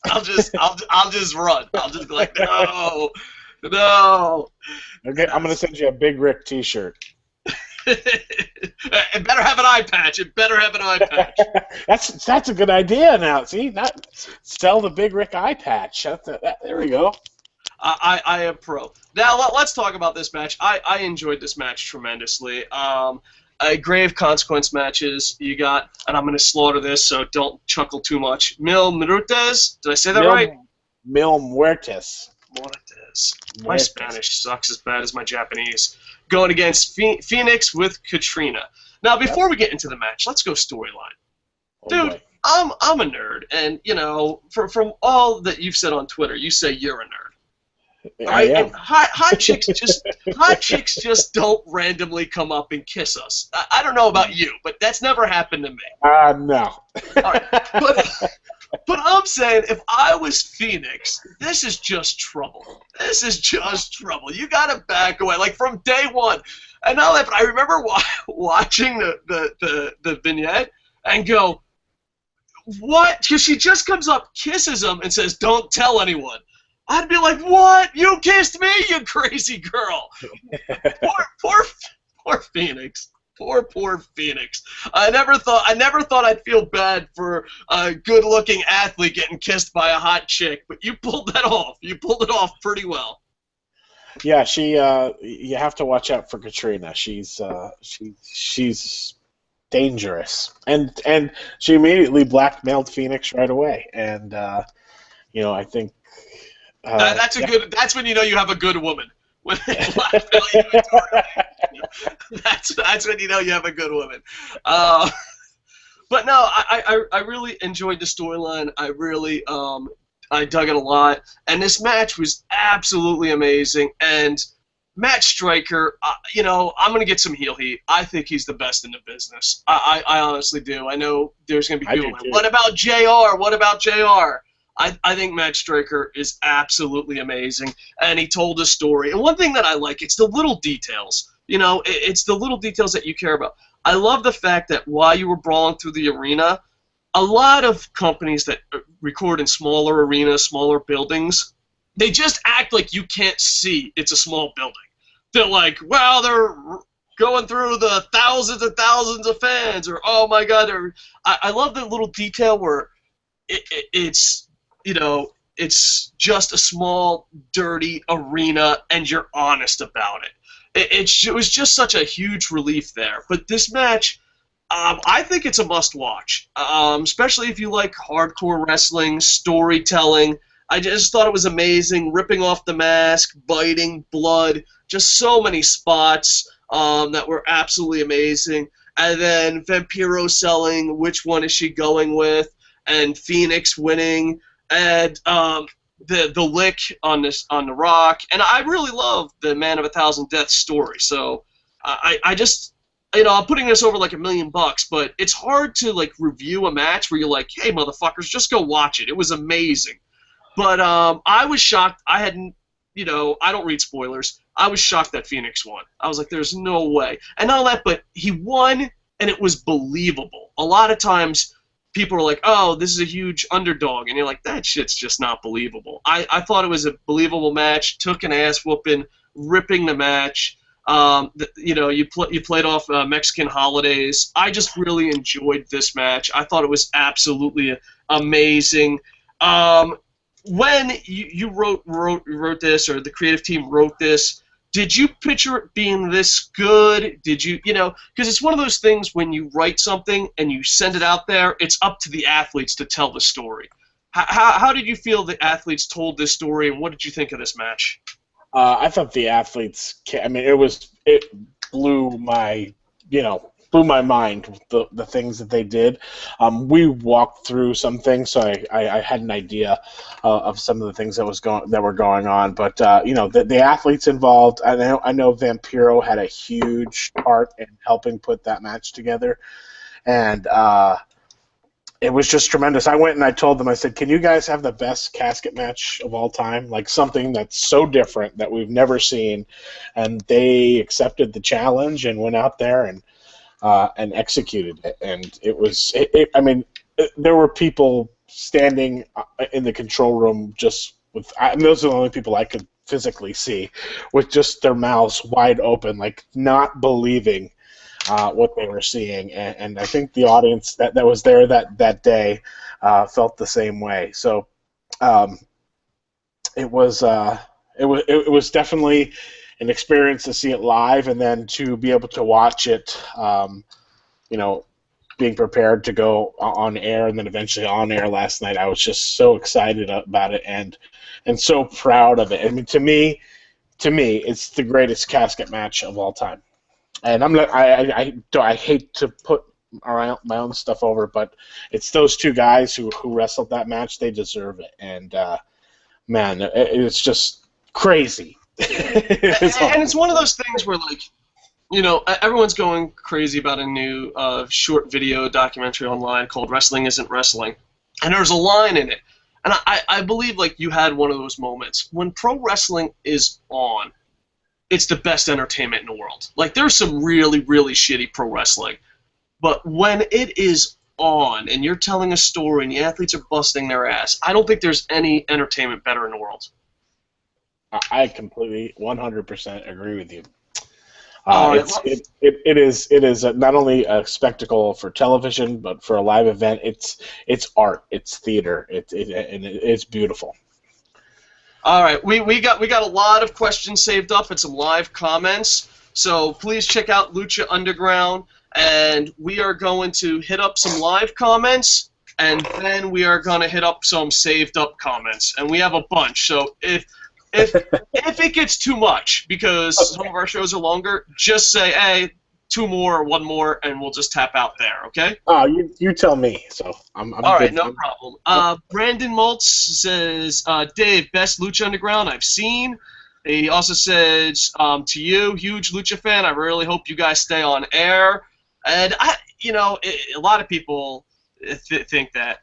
I'll just run. I'll just be like, no. Okay, I'm gonna send you a Big Rick T-shirt. It better have an eye patch. That's a good idea. Now, see, sell the Big Rick eye patch. There we go. I am pro. Now let's talk about this match. I enjoyed this match tremendously. Grave consequence matches you got, and I'm going to slaughter this, so don't chuckle too much. Mil Muertes, did I say that right? Mil Muertes. My Spanish sucks as bad as my Japanese. Going against Phoenix with Katrina. Now, before we get into the match, let's go storyline. Dude, I'm a nerd, and from all that you've said on Twitter, you say you're a nerd. Right? And hot chicks just don't randomly come up and kiss us. I don't know about you, but that's never happened to me. No. All right. But I'm saying, if I was Phoenix, this is just trouble. You gotta back away, like from day one. And now that I remember watching the vignette and go, what? Because she just comes up, kisses him, and says, "Don't tell anyone." I'd be like, "What? You kissed me, you crazy girl!" Poor Phoenix. Poor Phoenix. I never thought I'd feel bad for a good-looking athlete getting kissed by a hot chick, but you pulled that off. You pulled it off pretty well. Yeah, you have to watch out for Katrina. She's dangerous, and she immediately blackmailed Phoenix right away, and I think. That's when you know you have a good woman. When that's when you know you have a good woman. But no, I really enjoyed the storyline. I dug it a lot, and this match was absolutely amazing. And Matt Striker, I'm gonna get some heel heat. I think he's the best in the business. I honestly do. I know there's gonna be people like, what about JR? What about JR? I think Matt Striker is absolutely amazing, and he told a story. And one thing that I like, it's the little details. It's the little details that you care about. I love the fact that while you were brawling through the arena, a lot of companies that record in smaller arenas, smaller buildings, they just act like you can't see it's a small building. They're like, well, they're going through the thousands and thousands of fans, or oh my God. I love the little detail where it's just a small, dirty arena, and you're honest about it. It was just such a huge relief there. But this match, I think it's a must-watch, especially if you like hardcore wrestling, storytelling. I just thought it was amazing, ripping off the mask, biting, blood, just so many spots that were absolutely amazing. And then Vampiro selling, which one is she going with, and Phoenix winning. And the lick on the Rock, and I really love the Man of 1,000 Deaths story. So I just, I'm putting this over like $1 million, but it's hard to like review a match where you're like, hey motherfuckers, just go watch it. It was amazing. But I was shocked. I don't read spoilers. I was shocked that Phoenix won. I was like, there's no way. And not all that, but he won, and it was believable. A lot of times, people are like, oh, this is a huge underdog, and you're like, that shit's just not believable. I thought it was a believable match, took an ass whooping, ripping the match. You played off Mexican holidays. I just really enjoyed this match. I thought it was absolutely amazing. When you wrote this, or the creative team wrote this, did you picture it being this good? Did you, because it's one of those things when you write something and you send it out there, it's up to the athletes to tell the story. How did you feel the athletes told this story, and what did you think of this match? I thought the athletes. I mean, it blew my mind, the things that they did. We walked through some things, so I had an idea of some of the things that were going on. But the athletes involved. I know Vampiro had a huge part in helping put that match together, and it was just tremendous. I went and I told them, I said, can you guys have the best casket match of all time? Like something that's so different that we've never seen. And they accepted the challenge and went out there and executed it. And it was, there were people standing in the control room just with, those are the only people I could physically see, with just their mouths wide open, like not believing what they were seeing, and I think the audience that was there that day felt the same way. So it was definitely an experience to see it live, and then to be able to watch it, being prepared to go on air, and then eventually on air last night. I was just so excited about it and so proud of it. I mean, to me, it's the greatest casket match of all time. And I hate to put my own stuff over, but it's those two guys who wrestled that match. They deserve it, and man, it's just crazy. And it's one of those things where, like, everyone's going crazy about a new short video documentary online called "Wrestling Isn't Wrestling," and there's a line in it, and I believe like you had one of those moments when pro wrestling is on. It's the best entertainment in the world. Like, there's some really, really shitty pro wrestling. But when it is on and you're telling a story and the athletes are busting their ass, I don't think there's any entertainment better in the world. I completely 100% agree with you. It is not only a spectacle for television, but for a live event. It's art. It's theater. It's beautiful. All right, we got a lot of questions saved up and some live comments, so please check out Lucha Underground, and we are going to hit up some live comments, and then we are going to hit up some saved up comments, and we have a bunch. So if it gets too much, because some of our shows are longer, just say, hey, 2 more or 1 more, and we'll just tap out there, okay? You tell me. So I'm all right, good. no problem. Brandon Maltz says, Dave, best Lucha Underground I've seen. He also says, to you, huge Lucha fan, I really hope you guys stay on air. And a lot of people think that.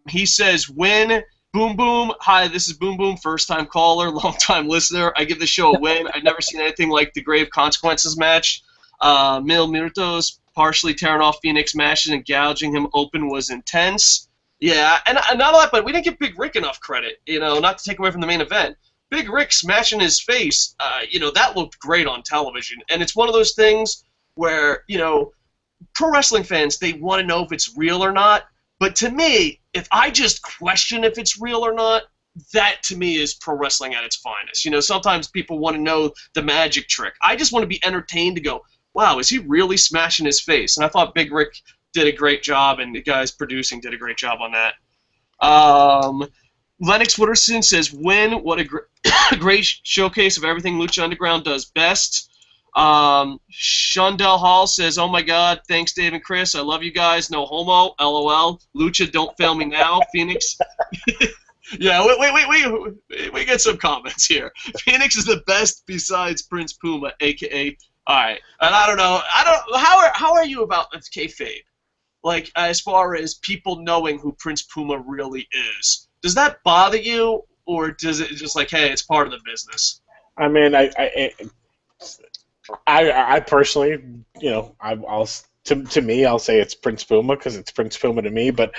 He says, win. Boom Boom, hi, this is Boom Boom, first-time caller, long-time listener. I give the show a win. I've never seen anything like the Grave Consequences match. Mil Mirtos partially tearing off Phoenix matches and gouging him open was intense. Yeah, and not a lot, but we didn't give Big Rick enough credit, not to take away from the main event. Big Rick smashing his face, that looked great on television. And it's one of those things where, pro wrestling fans, they want to know if it's real or not. But to me, if I just question if it's real or not, that to me is pro wrestling at its finest. Sometimes people want to know the magic trick. I just want to be entertained to go, wow, is he really smashing his face? And I thought Big Rick did a great job, and the guys producing did a great job on that. Lennox Wooderson says, win, what a great showcase of everything Lucha Underground does best. Shundell Hall says, oh my god, thanks Dave and Chris, I love you guys, no homo, LOL. Lucha, don't fail me now. Phoenix. Yeah, wait, we get some comments here. Phoenix is the best besides Prince Puma, a.k.a. Alright, and I don't know, how are you about kayfabe? Like, as far as people knowing who Prince Puma really is. Does that bother you, or does it just like, hey, it's part of the business? I mean, I personally, I'll to me, I'll say it's Prince Puma because it's Prince Puma to me. But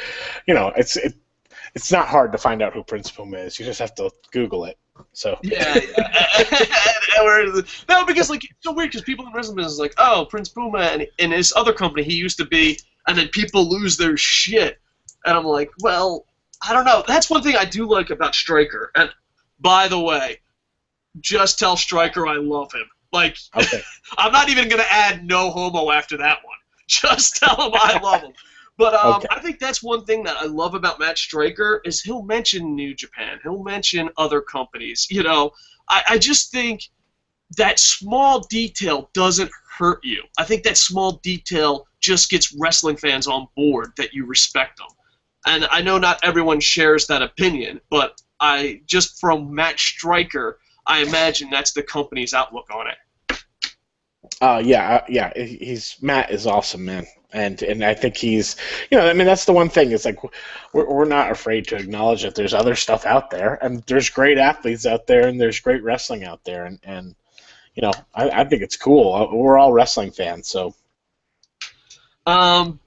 it's not hard to find out who Prince Puma is. You just have to Google it. So yeah. No, because like it's so weird because people in the wrestling business are like, oh, Prince Puma, and in his other company he used to be, and then people lose their shit, and I'm like, well, I don't know. That's one thing I do like about Stryker. And by the way, just tell Stryker I love him. Like, okay. I'm not even gonna add no homo after that one. Just tell him I love him. But Okay. I think that's one thing that I love about Matt Stryker is he'll mention New Japan. He'll mention other companies. You know, I just think that small detail doesn't hurt you. I think that small detail just gets wrestling fans on board that you respect them. And I know not everyone shares that opinion, but just from Matt Stryker, I imagine that's the company's outlook on it. Yeah. Matt is awesome, man, and I think he's, I mean, that's the one thing. It's like we're not afraid to acknowledge that there's other stuff out there, and there's great athletes out there, and there's great wrestling out there, and I think it's cool. We're all wrestling fans, so.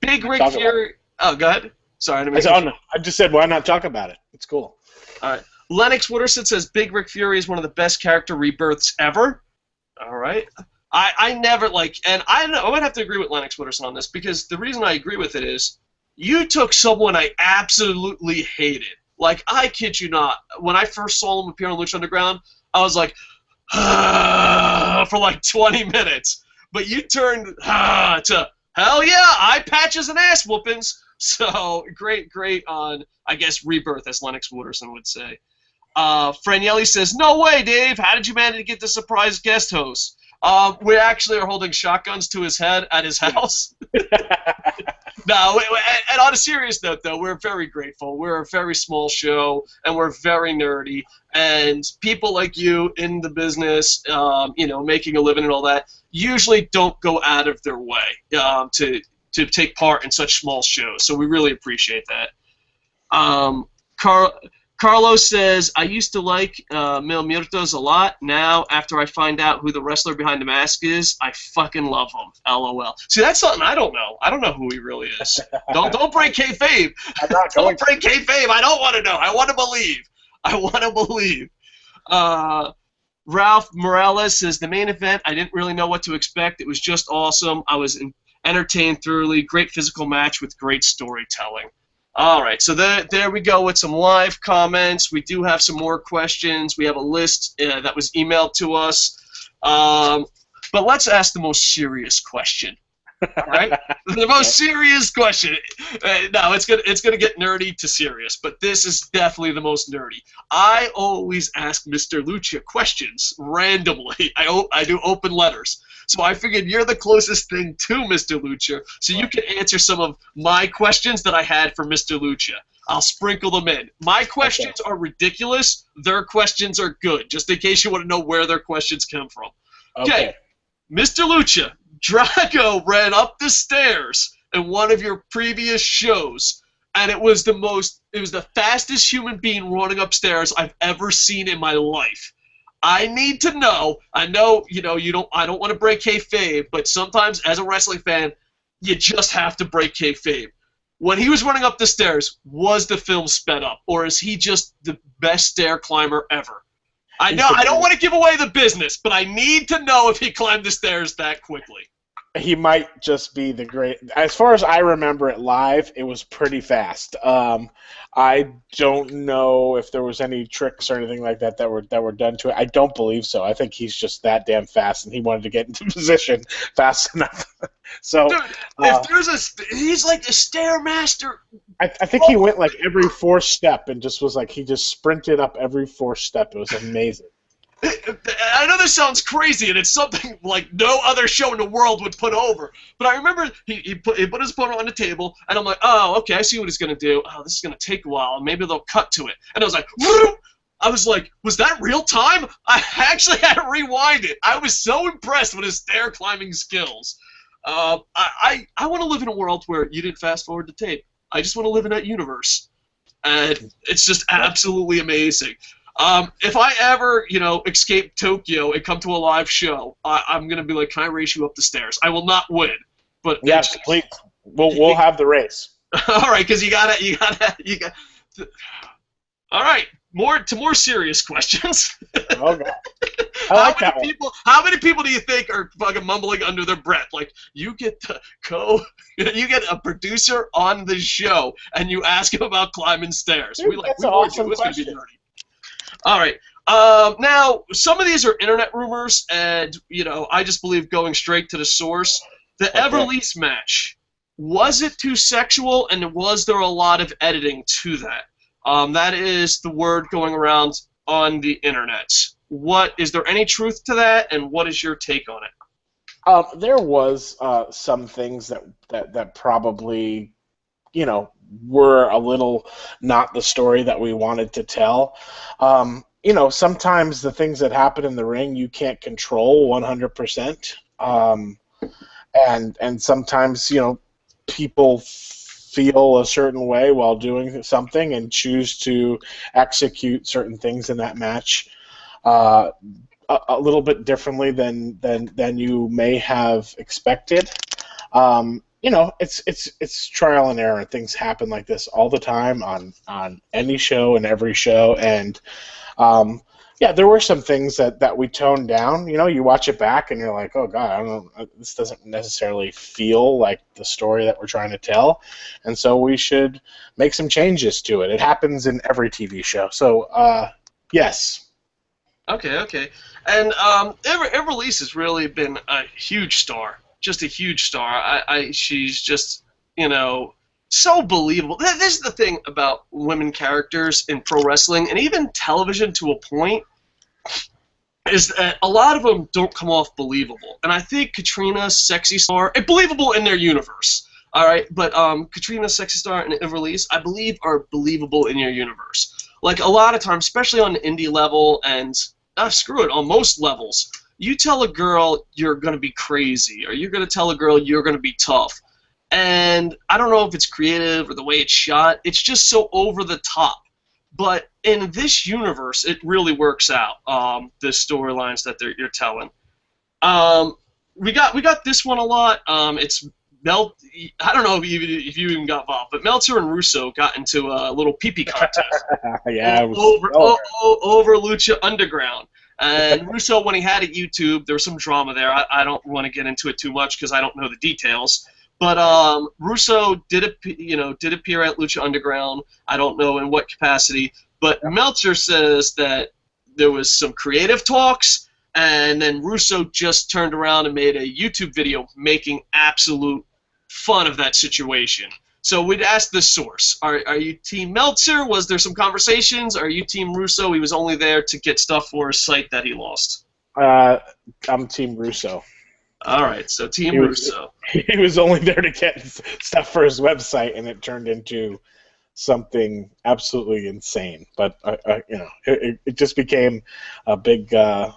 Big Rick Fury. Oh, go ahead. Sorry, I just said why not talk about it? It's cool. All right. Lennox Wooderson says Big Rick Fury is one of the best character rebirths ever. All right. I never and I would have to agree with Lennox Wooderson on this because the reason I agree with it is you took someone I absolutely hated. Like, I kid you not, when I first saw him appear on Lucha Underground, I was like, for like 20 minutes. But you turned to, hell yeah, eye patches and ass whoopings. So, great on, I guess, rebirth, as Lennox Wooderson would say. Franielli says, no way, Dave. How did you manage to get the surprise guest host? We actually are holding shotguns to his head at his house. No, and on a serious note, though, we're very grateful. We're a very small show, and we're very nerdy. And people like you in the business, making a living and all that, usually don't go out of their way to take part in such small shows. So we really appreciate that. Carlos says, I used to like Mil Muertos a lot. Now, after I find out who the wrestler behind the mask is, I fucking love him. LOL. See, that's something I don't know. I don't know who he really is. Don't break kayfabe. Don't break kayfabe. I don't want to know. I want to believe. Ralph Morales says, the main event, I didn't really know what to expect. It was just awesome. I was entertained thoroughly. Great physical match with great storytelling. All right, so there we go with some live comments. We do have some more questions. We have a list that was emailed to us. But let's ask the most serious question. All right? The most serious question. No, it's gonna get nerdy to serious, but this is definitely the most nerdy. I always ask Mr. Lucha questions randomly. I do open letters. So I figured you're the closest thing to Mr. Lucha, so you can answer some of my questions that I had for Mr. Lucha. I'll sprinkle them in. My questions are ridiculous. Their questions are good, just in case you want to know where their questions come from. Okay. Mr. Lucha, Drago ran up the stairs in one of your previous shows, and it was the fastest human being running upstairs I've ever seen in my life. I need to know. I know, I don't want to break kayfabe, but sometimes as a wrestling fan, you just have to break kayfabe. When he was running up the stairs, was the film sped up, or is he just the best stair climber ever? I know I don't want to give away the business, but I need to know if he climbed the stairs that quickly. He might just be the great. As far as I remember it live, it was pretty fast. I don't know if there was any tricks or anything like that that were done to it. I don't believe so. I think he's just that damn fast, and he wanted to get into position fast enough. So, dude, if he's like a stairmaster. I think he went like every fourth step and just was like he just sprinted up every fourth step. It was amazing. I know this sounds crazy, and it's something like no other show in the world would put over. But I remember he put his opponent on the table, and I'm like, oh, okay, I see what he's going to do. Oh, this is going to take a while, and maybe they'll cut to it. And I was like, whoop! I was like, was that real time? I actually had to rewind it. I was so impressed with his stair climbing skills. I want to live in a world where you didn't fast forward the tape. I just want to live in that universe. And it's just absolutely amazing. If I ever, escape Tokyo and come to a live show, I'm going to be like, can I race you up the stairs? I will not win, But yes, please. We'll have the race. All right, because you got. All right, more serious questions. Oh God. I like that one. How many people do you think are fucking mumbling under their breath? Like, you get a producer on the show, and you ask him about climbing stairs. Dude, that's an awesome question. All right. Now, some of these are internet rumors, and, I just believe going straight to the source. The Everlease match, was it too sexual, and was there a lot of editing to that? That is the word going around on the internet. Is there any truth to that, and what is your take on it? There was some things that probably, were a little not the story that we wanted to tell. Sometimes the things that happen in the ring you can't control 100%. And sometimes, people feel a certain way while doing something and choose to execute certain things in that match a little bit differently than you may have expected. It's trial and error. Things happen like this all the time on any show and every show, and there were some things that we toned down. You watch it back and you're like, oh God, this doesn't necessarily feel like the story that we're trying to tell, and so we should make some changes to it. It happens in every TV show, so yes. Okay. And Everlease has really been a huge star. Just a huge star. She's just, so believable. This is the thing about women characters in pro wrestling, and even television to a point, is that a lot of them don't come off believable. And I think Katrina, Sexy Star, believable in their universe, all right? But Katrina, Sexy Star, and Everlease, I believe, are believable in your universe. Like, a lot of times, especially on the indie level, and screw it, on most levels, you tell a girl you're going to be crazy, or you're going to tell a girl you're going to be tough. And I don't know if it's creative or the way it's shot. It's just so over the top. But in this universe, it really works out, the storylines that you're telling. We got this one a lot. It's I don't know if you even got involved, but Meltzer and Russo got into a little pee-pee contest. Yeah, over Lucha Underground. And Russo, when he had a YouTube, there was some drama there. I don't want to get into it too much because I don't know the details. But Russo did appear at Lucha Underground. I don't know in what capacity. But Meltzer says that there was some creative talks, and then Russo just turned around and made a YouTube video making absolute fun of that situation. So we'd ask the source, are you Team Meltzer? Was there some conversations? Are you Team Russo? He was only there to get stuff for his site that he lost. I'm Team Russo. All right, so Team Russo. He was only there to get stuff for his website, and it turned into something absolutely insane. But it just became a big. I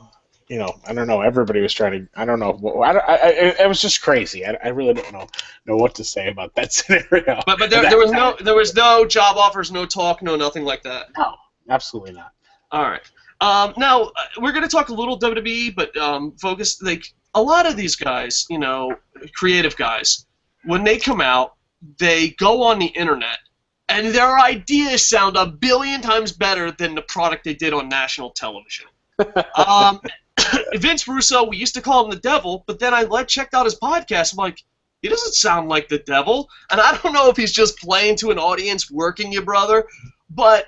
don't know. Everybody was trying to. I don't know. It was just crazy. I really don't know what to say about that scenario. But there was no job offers, no talk, no nothing like that. No, absolutely not. All right. Now we're going to talk a little WWE, but focus a lot of these guys, creative guys, when they come out, they go on the internet, and their ideas sound a billion times better than the product they did on national television. Vince Russo, we used to call him the devil, but then I checked out his podcast. I'm like, he doesn't sound like the devil. And I don't know if he's just playing to an audience, working you, brother. But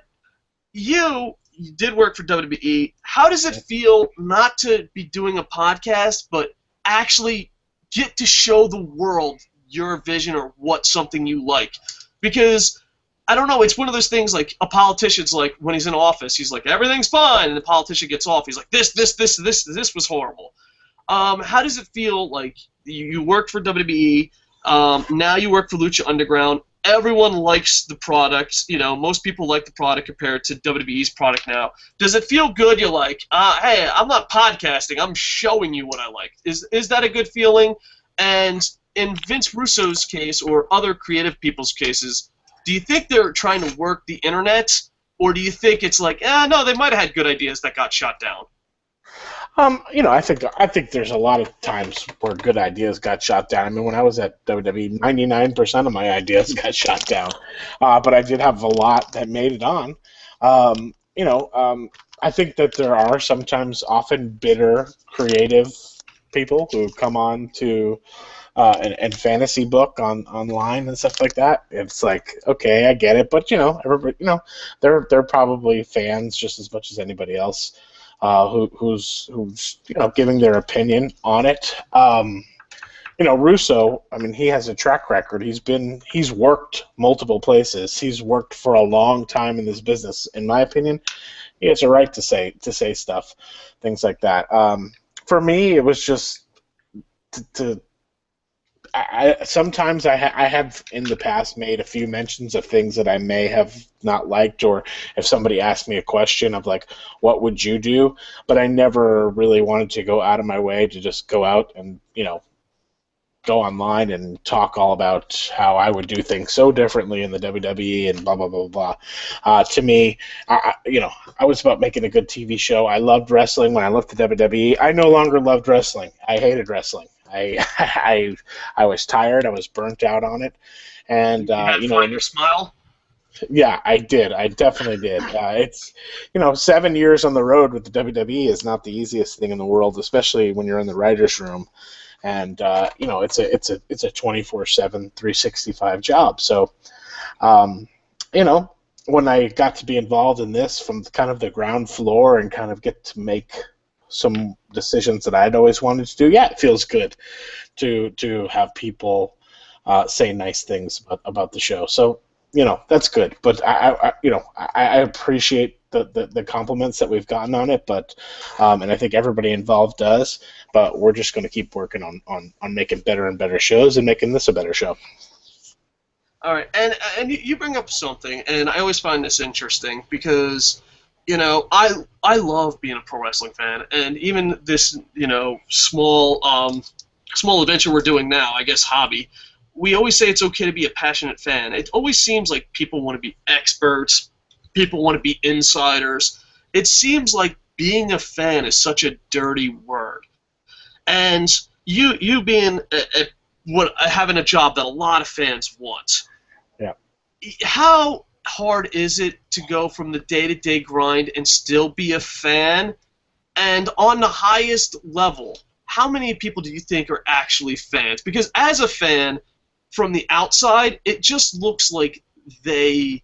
you did work for WWE. How does it feel not to be doing a podcast, but actually get to show the world your vision or what something you like? Because I don't know, it's one of those things like a politician's like, when he's in office, he's like, everything's fine, and the politician gets off, he's like, this was horrible. How does it feel like you worked for WWE, now you work for Lucha Underground, everyone likes the product, most people like the product compared to WWE's product now. Does it feel good? You're like, hey, I'm not podcasting, I'm showing you what I like. Is that a good feeling? And in Vince Russo's case, or other creative people's cases, do you think they're trying to work the internet, or do you think it's like, no, they might have had good ideas that got shot down? I think there's a lot of times where good ideas got shot down. I mean, when I was at WWE, 99% of my ideas got shot down, but I did have a lot that made it on. I think that there are sometimes often bitter, creative people who come on to and fantasy book online and stuff like that. It's like, okay, I get it, but everybody, they're probably fans just as much as anybody else. Who's giving their opinion on it. Russo, I mean, he has a track record. He's worked multiple places. He's worked for a long time in this business. In my opinion, he has a right to say stuff, things like that. For me, it was just sometimes I have in the past made a few mentions of things that I may have not liked, or if somebody asked me a question of like, what would you do? But I never really wanted to go out of my way to just go out and, go online and talk all about how I would do things so differently in the WWE and blah, blah, blah, blah. To me, I was about making a good TV show. I loved wrestling when I left the WWE. I no longer loved wrestling. I hated wrestling. I was tired. I was burnt out on it, and You had to find your smile. yeah, I did. I definitely did. It's 7 years on the road with the WWE is not the easiest thing in the world, especially when you're in the writers' room, and it's a 24/7, 365 job. So, when I got to be involved in this from kind of the ground floor and kind of get to make some decisions that I'd always wanted to do, yeah, it feels good to have people say nice things about the show. So, that's good. But I appreciate the compliments that we've gotten on it, but and I think everybody involved does. But we're just going to keep working on making better and better shows and making this a better show. All right, and you bring up something, and I always find this interesting because, I love being a pro wrestling fan, and even this, small adventure we're doing now, I guess hobby. We always say it's okay to be a passionate fan. It always seems like people want to be experts, people want to be insiders. It seems like being a fan is such a dirty word, and you being having a job that a lot of fans want. Yeah. How hard is it to go from the day-to-day grind and still be a fan? And on the highest level, how many people do you think are actually fans? Because as a fan, from the outside, it just looks like they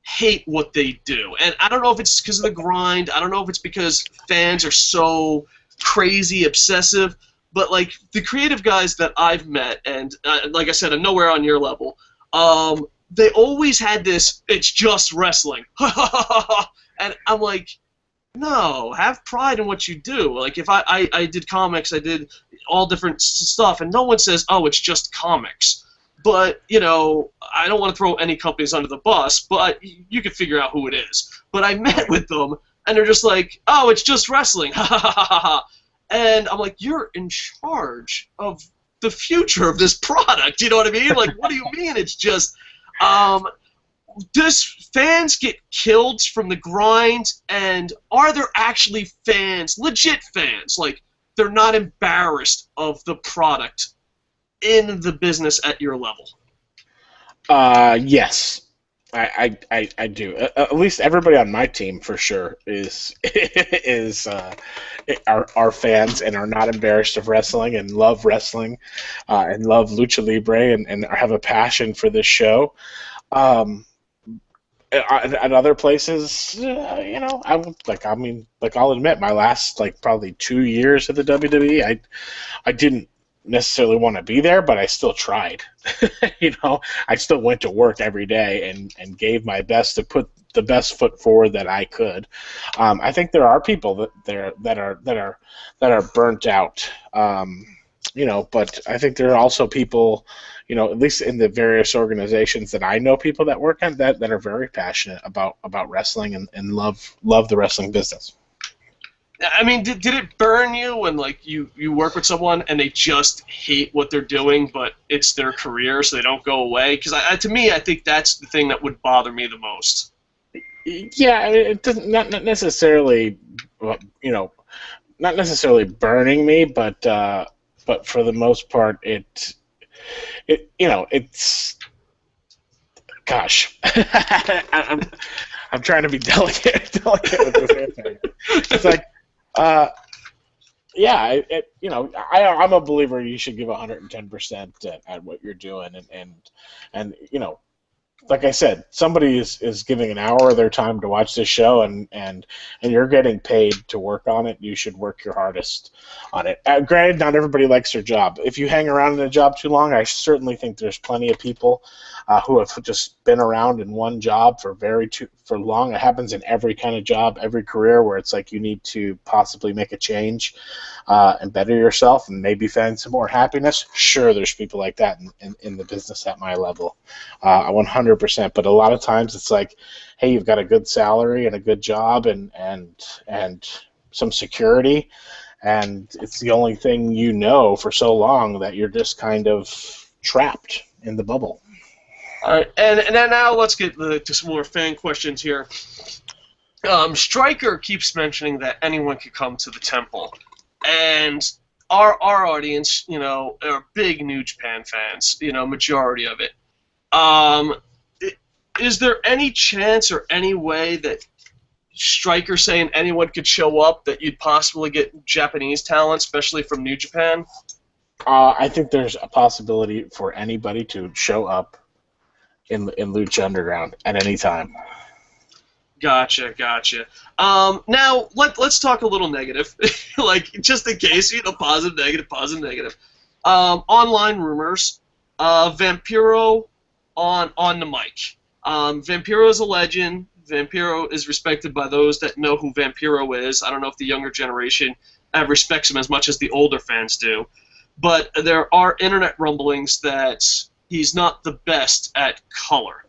hate what they do. And I don't know if it's because of the grind. I don't know if it's because fans are so crazy, obsessive. But, like, the creative guys that I've met, and like I said, I'm nowhere on your level, they always had this, it's just wrestling. And I'm like, no, have pride in what you do. Like, if I did comics, I did all different stuff, and no one says, oh, it's just comics. But, I don't want to throw any companies under the bus, but you can figure out who it is. But I met with them, and they're just like, oh, it's just wrestling. And I'm like, you're in charge of the future of this product. You know what I mean? Like, what do you mean it's just... does fans get killed from the grind, and are there actually fans, legit fans, like they're not embarrassed of the product in the business at your level? Yes, I do. At least everybody on my team for sure is are fans and are not embarrassed of wrestling and love wrestling and love Lucha Libre and have a passion for this show. At other places, I'll admit my last probably 2 years at the WWE, I didn't necessarily want to be there, but I still tried. I still went to work every day and gave my best to put the best foot forward that I could. I think there are people that are burnt out. But I think there are also people, at least in the various organizations that I know, people that work on that are very passionate about wrestling and love the wrestling business. I mean, did it burn you when you work with someone and they just hate what they're doing, but it's their career, so they don't go away? Because to me, I think that's the thing that would bother me the most. Yeah, I mean, it doesn't not necessarily, not necessarily burning me, but for the most part, it's gosh, I'm trying to be delicate with this answer. It's like, yeah, I'm a believer you should give 110% at what you're doing, and like I said, somebody is giving an hour of their time to watch this show, and you're getting paid to work on it. You should work your hardest on it. Granted, not everybody likes their job. If you hang around in a job too long, I certainly think there's plenty of people who have just been around in one job for long. It happens in every kind of job, every career, where it's like you need to possibly make a change and better yourself and maybe find some more happiness. Sure, there's people like that in the business at my level, 100%. But a lot of times it's like, hey, you've got a good salary and a good job and some security, and it's the only thing you know for so long that you're just kind of trapped in the bubble. All right, and then now let's get to some more fan questions here. Stryker keeps mentioning that anyone could come to the temple, and our audience, are big New Japan fans, majority of it. Is there any chance or any way that Stryker saying anyone could show up that you'd possibly get Japanese talent, especially from New Japan? I think there's a possibility for anybody to show up in Lucha Underground at any time. Gotcha. Now let's talk a little negative, like just in case, positive, negative. Online rumors, Vampiro on the mic. Vampiro is a legend. Vampiro is respected by those that know who Vampiro is. I don't know if the younger generation respects him as much as the older fans do, but there are internet rumblings that he's not the best at color,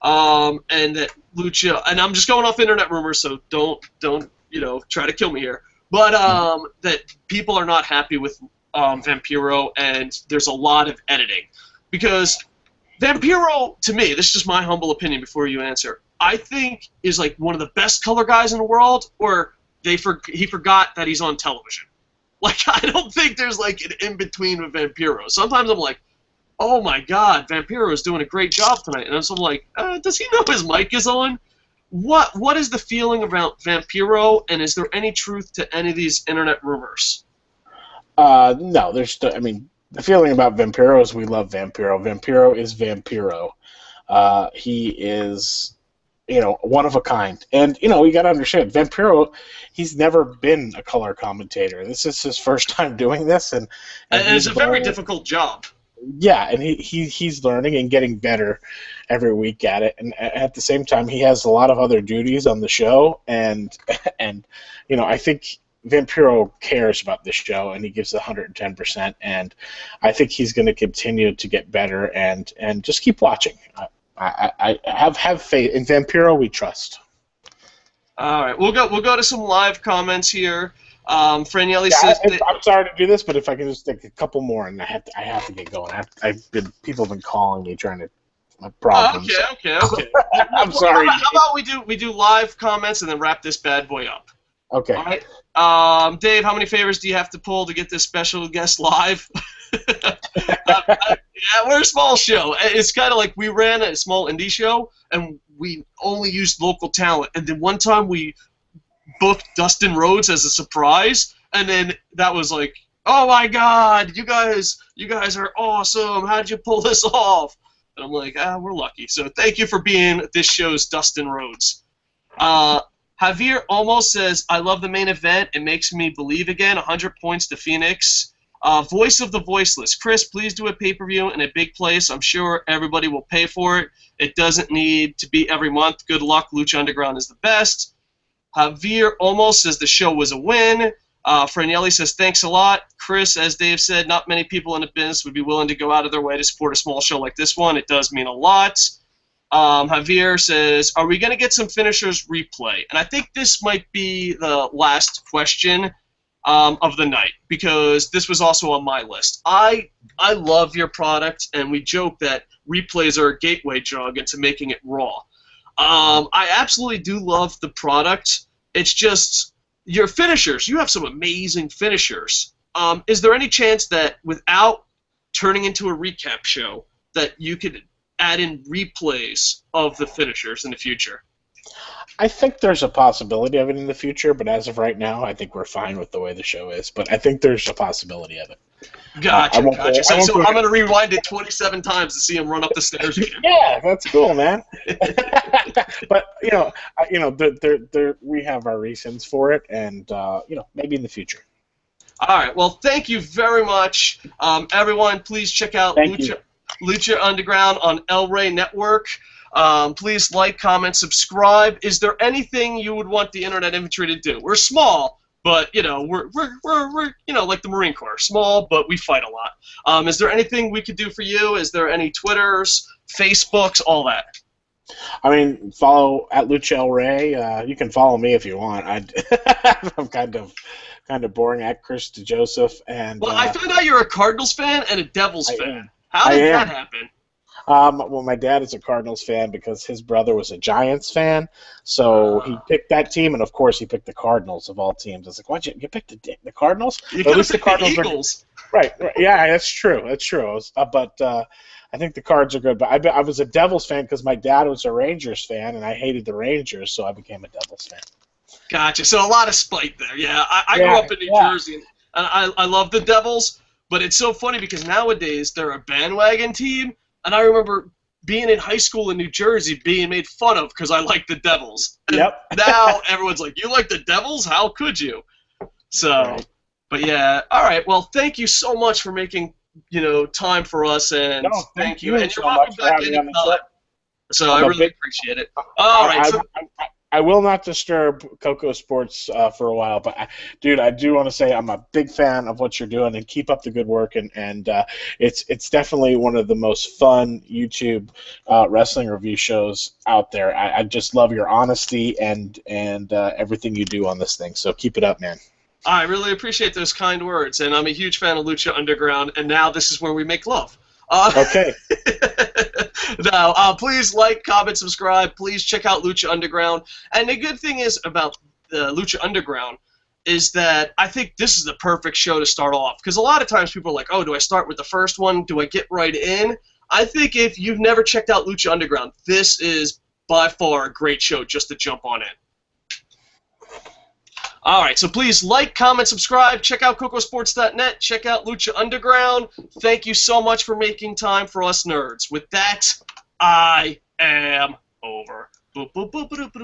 and that Lucha. And I'm just going off internet rumors, so don't try to kill me here. But that people are not happy with Vampiro, and there's a lot of editing because Vampiro, to me, this is just my humble opinion before you answer, I think is like one of the best color guys in the world, or he forgot that he's on television. Like, I don't think there's like an in-between with Vampiro. Sometimes I'm like, oh my god, Vampiro is doing a great job tonight. And so I'm like, does he know his mic is on? What is the feeling about Vampiro, and is there any truth to any of these internet rumors? No, the feeling about Vampiro is we love Vampiro. Vampiro is Vampiro. He is, one of a kind. And, you got to understand, Vampiro, he's never been a color commentator. This is his first time doing this. And it's a very difficult job. Yeah, and he's learning and getting better every week at it. And at the same time, he has a lot of other duties on the show. And I think Vampiro cares about this show, and he gives 110%. And I think he's going to continue to get better and just keep watching. I have faith in Vampiro. We trust. All right, we'll go to some live comments here. Franielli says I'm sorry to do this, but if I can just take a couple more, and I have to get going. People have been calling me trying to problems. Okay. I'm sorry. How about we do live comments and then wrap this bad boy up? Okay. All right. Dave, how many favors do you have to pull to get this special guest live? Yeah, we're a small show. It's kind of like we ran a small indie show, and we only used local talent. And then one time we booked Dustin Rhodes as a surprise, and then that was like, oh my god, you guys are awesome. How'd you pull this off? And I'm like, we're lucky. So thank you for being this show's Dustin Rhodes. Javier almost says, I love the main event. It makes me believe again. 100 points to Phoenix. Voice of the Voiceless. Chris, please do a pay-per-view in a big place. I'm sure everybody will pay for it. It doesn't need to be every month. Good luck. Lucha Underground is the best. Javier almost says the show was a win. Franielli says, thanks a lot. Chris, as Dave said, not many people in the business would be willing to go out of their way to support a small show like this one. It does mean a lot. Javier says, are we going to get some finishers replay? And I think this might be the last question of the night, because this was also on my list. I love your product, and we joke that replays are a gateway drug into making it raw. I absolutely do love the product. It's just your finishers, you have some amazing finishers. Is there any chance that without turning into a recap show that you could add in replays of the finishers in the future? I think there's a possibility of it in the future, but as of right now, I think we're fine with the way the show is. But I think there's a possibility of it. Gotcha. So I'm going to rewind it 27 times to see him run up the stairs again. Yeah, that's cool, man. But we have our reasons for it, and maybe in the future. All right. Well, thank you very much, everyone. Please check out Lucha Underground on El Rey Network. Please like, comment, subscribe. Is there anything you would want the Internet Infantry to do? We're small, but we're like the Marine Corps, small, but we fight a lot. Is there anything we could do for you? Is there any Twitters, Facebooks, all that? I mean, follow at Lucha El Rey. You can follow me if you want. I'm kind of boring at Chris DeJoseph. Well, I found out you're a Cardinals fan and a Devils fan. How did that happen? Well, my dad is a Cardinals fan because his brother was a Giants fan, so he picked that team, and of course he picked the Cardinals of all teams. I was like, why'd you pick the Cardinals? You could have picked the Eagles. Right. Yeah, that's true. But I think the Cards are good. But I was a Devils fan because my dad was a Rangers fan, and I hated the Rangers, so I became a Devils fan. Gotcha. So a lot of spite there. Yeah, I grew up in New Jersey, and I love the Devils, but it's so funny because nowadays they're a bandwagon team. And I remember being in high school in New Jersey being made fun of because I liked the Devils. And now everyone's like, you like the Devils? How could you? So, But yeah, all right. Well, thank you so much for making time for us, and thank you. And you're welcome back anytime. So I really appreciate it. All right. I will not disturb Coco Sports for a while, but dude, I do want to say I'm a big fan of what you're doing, and keep up the good work. And it's definitely one of the most fun YouTube wrestling review shows out there. I just love your honesty and everything you do on this thing. So keep it up, man. I really appreciate those kind words, and I'm a huge fan of Lucha Underground. And now this is where we make love. Okay. No, please like, comment, subscribe. Please check out Lucha Underground. And the good thing is about Lucha Underground is that I think this is the perfect show to start off. Because a lot of times people are like, oh, do I start with the first one? Do I get right in? I think if you've never checked out Lucha Underground, this is by far a great show just to jump on in. All right, so please like, comment, subscribe. Check out CocoSports.net. Check out Lucha Underground. Thank you so much for making time for us nerds. With that, I am over. Boop, boop, boop, boop, boop.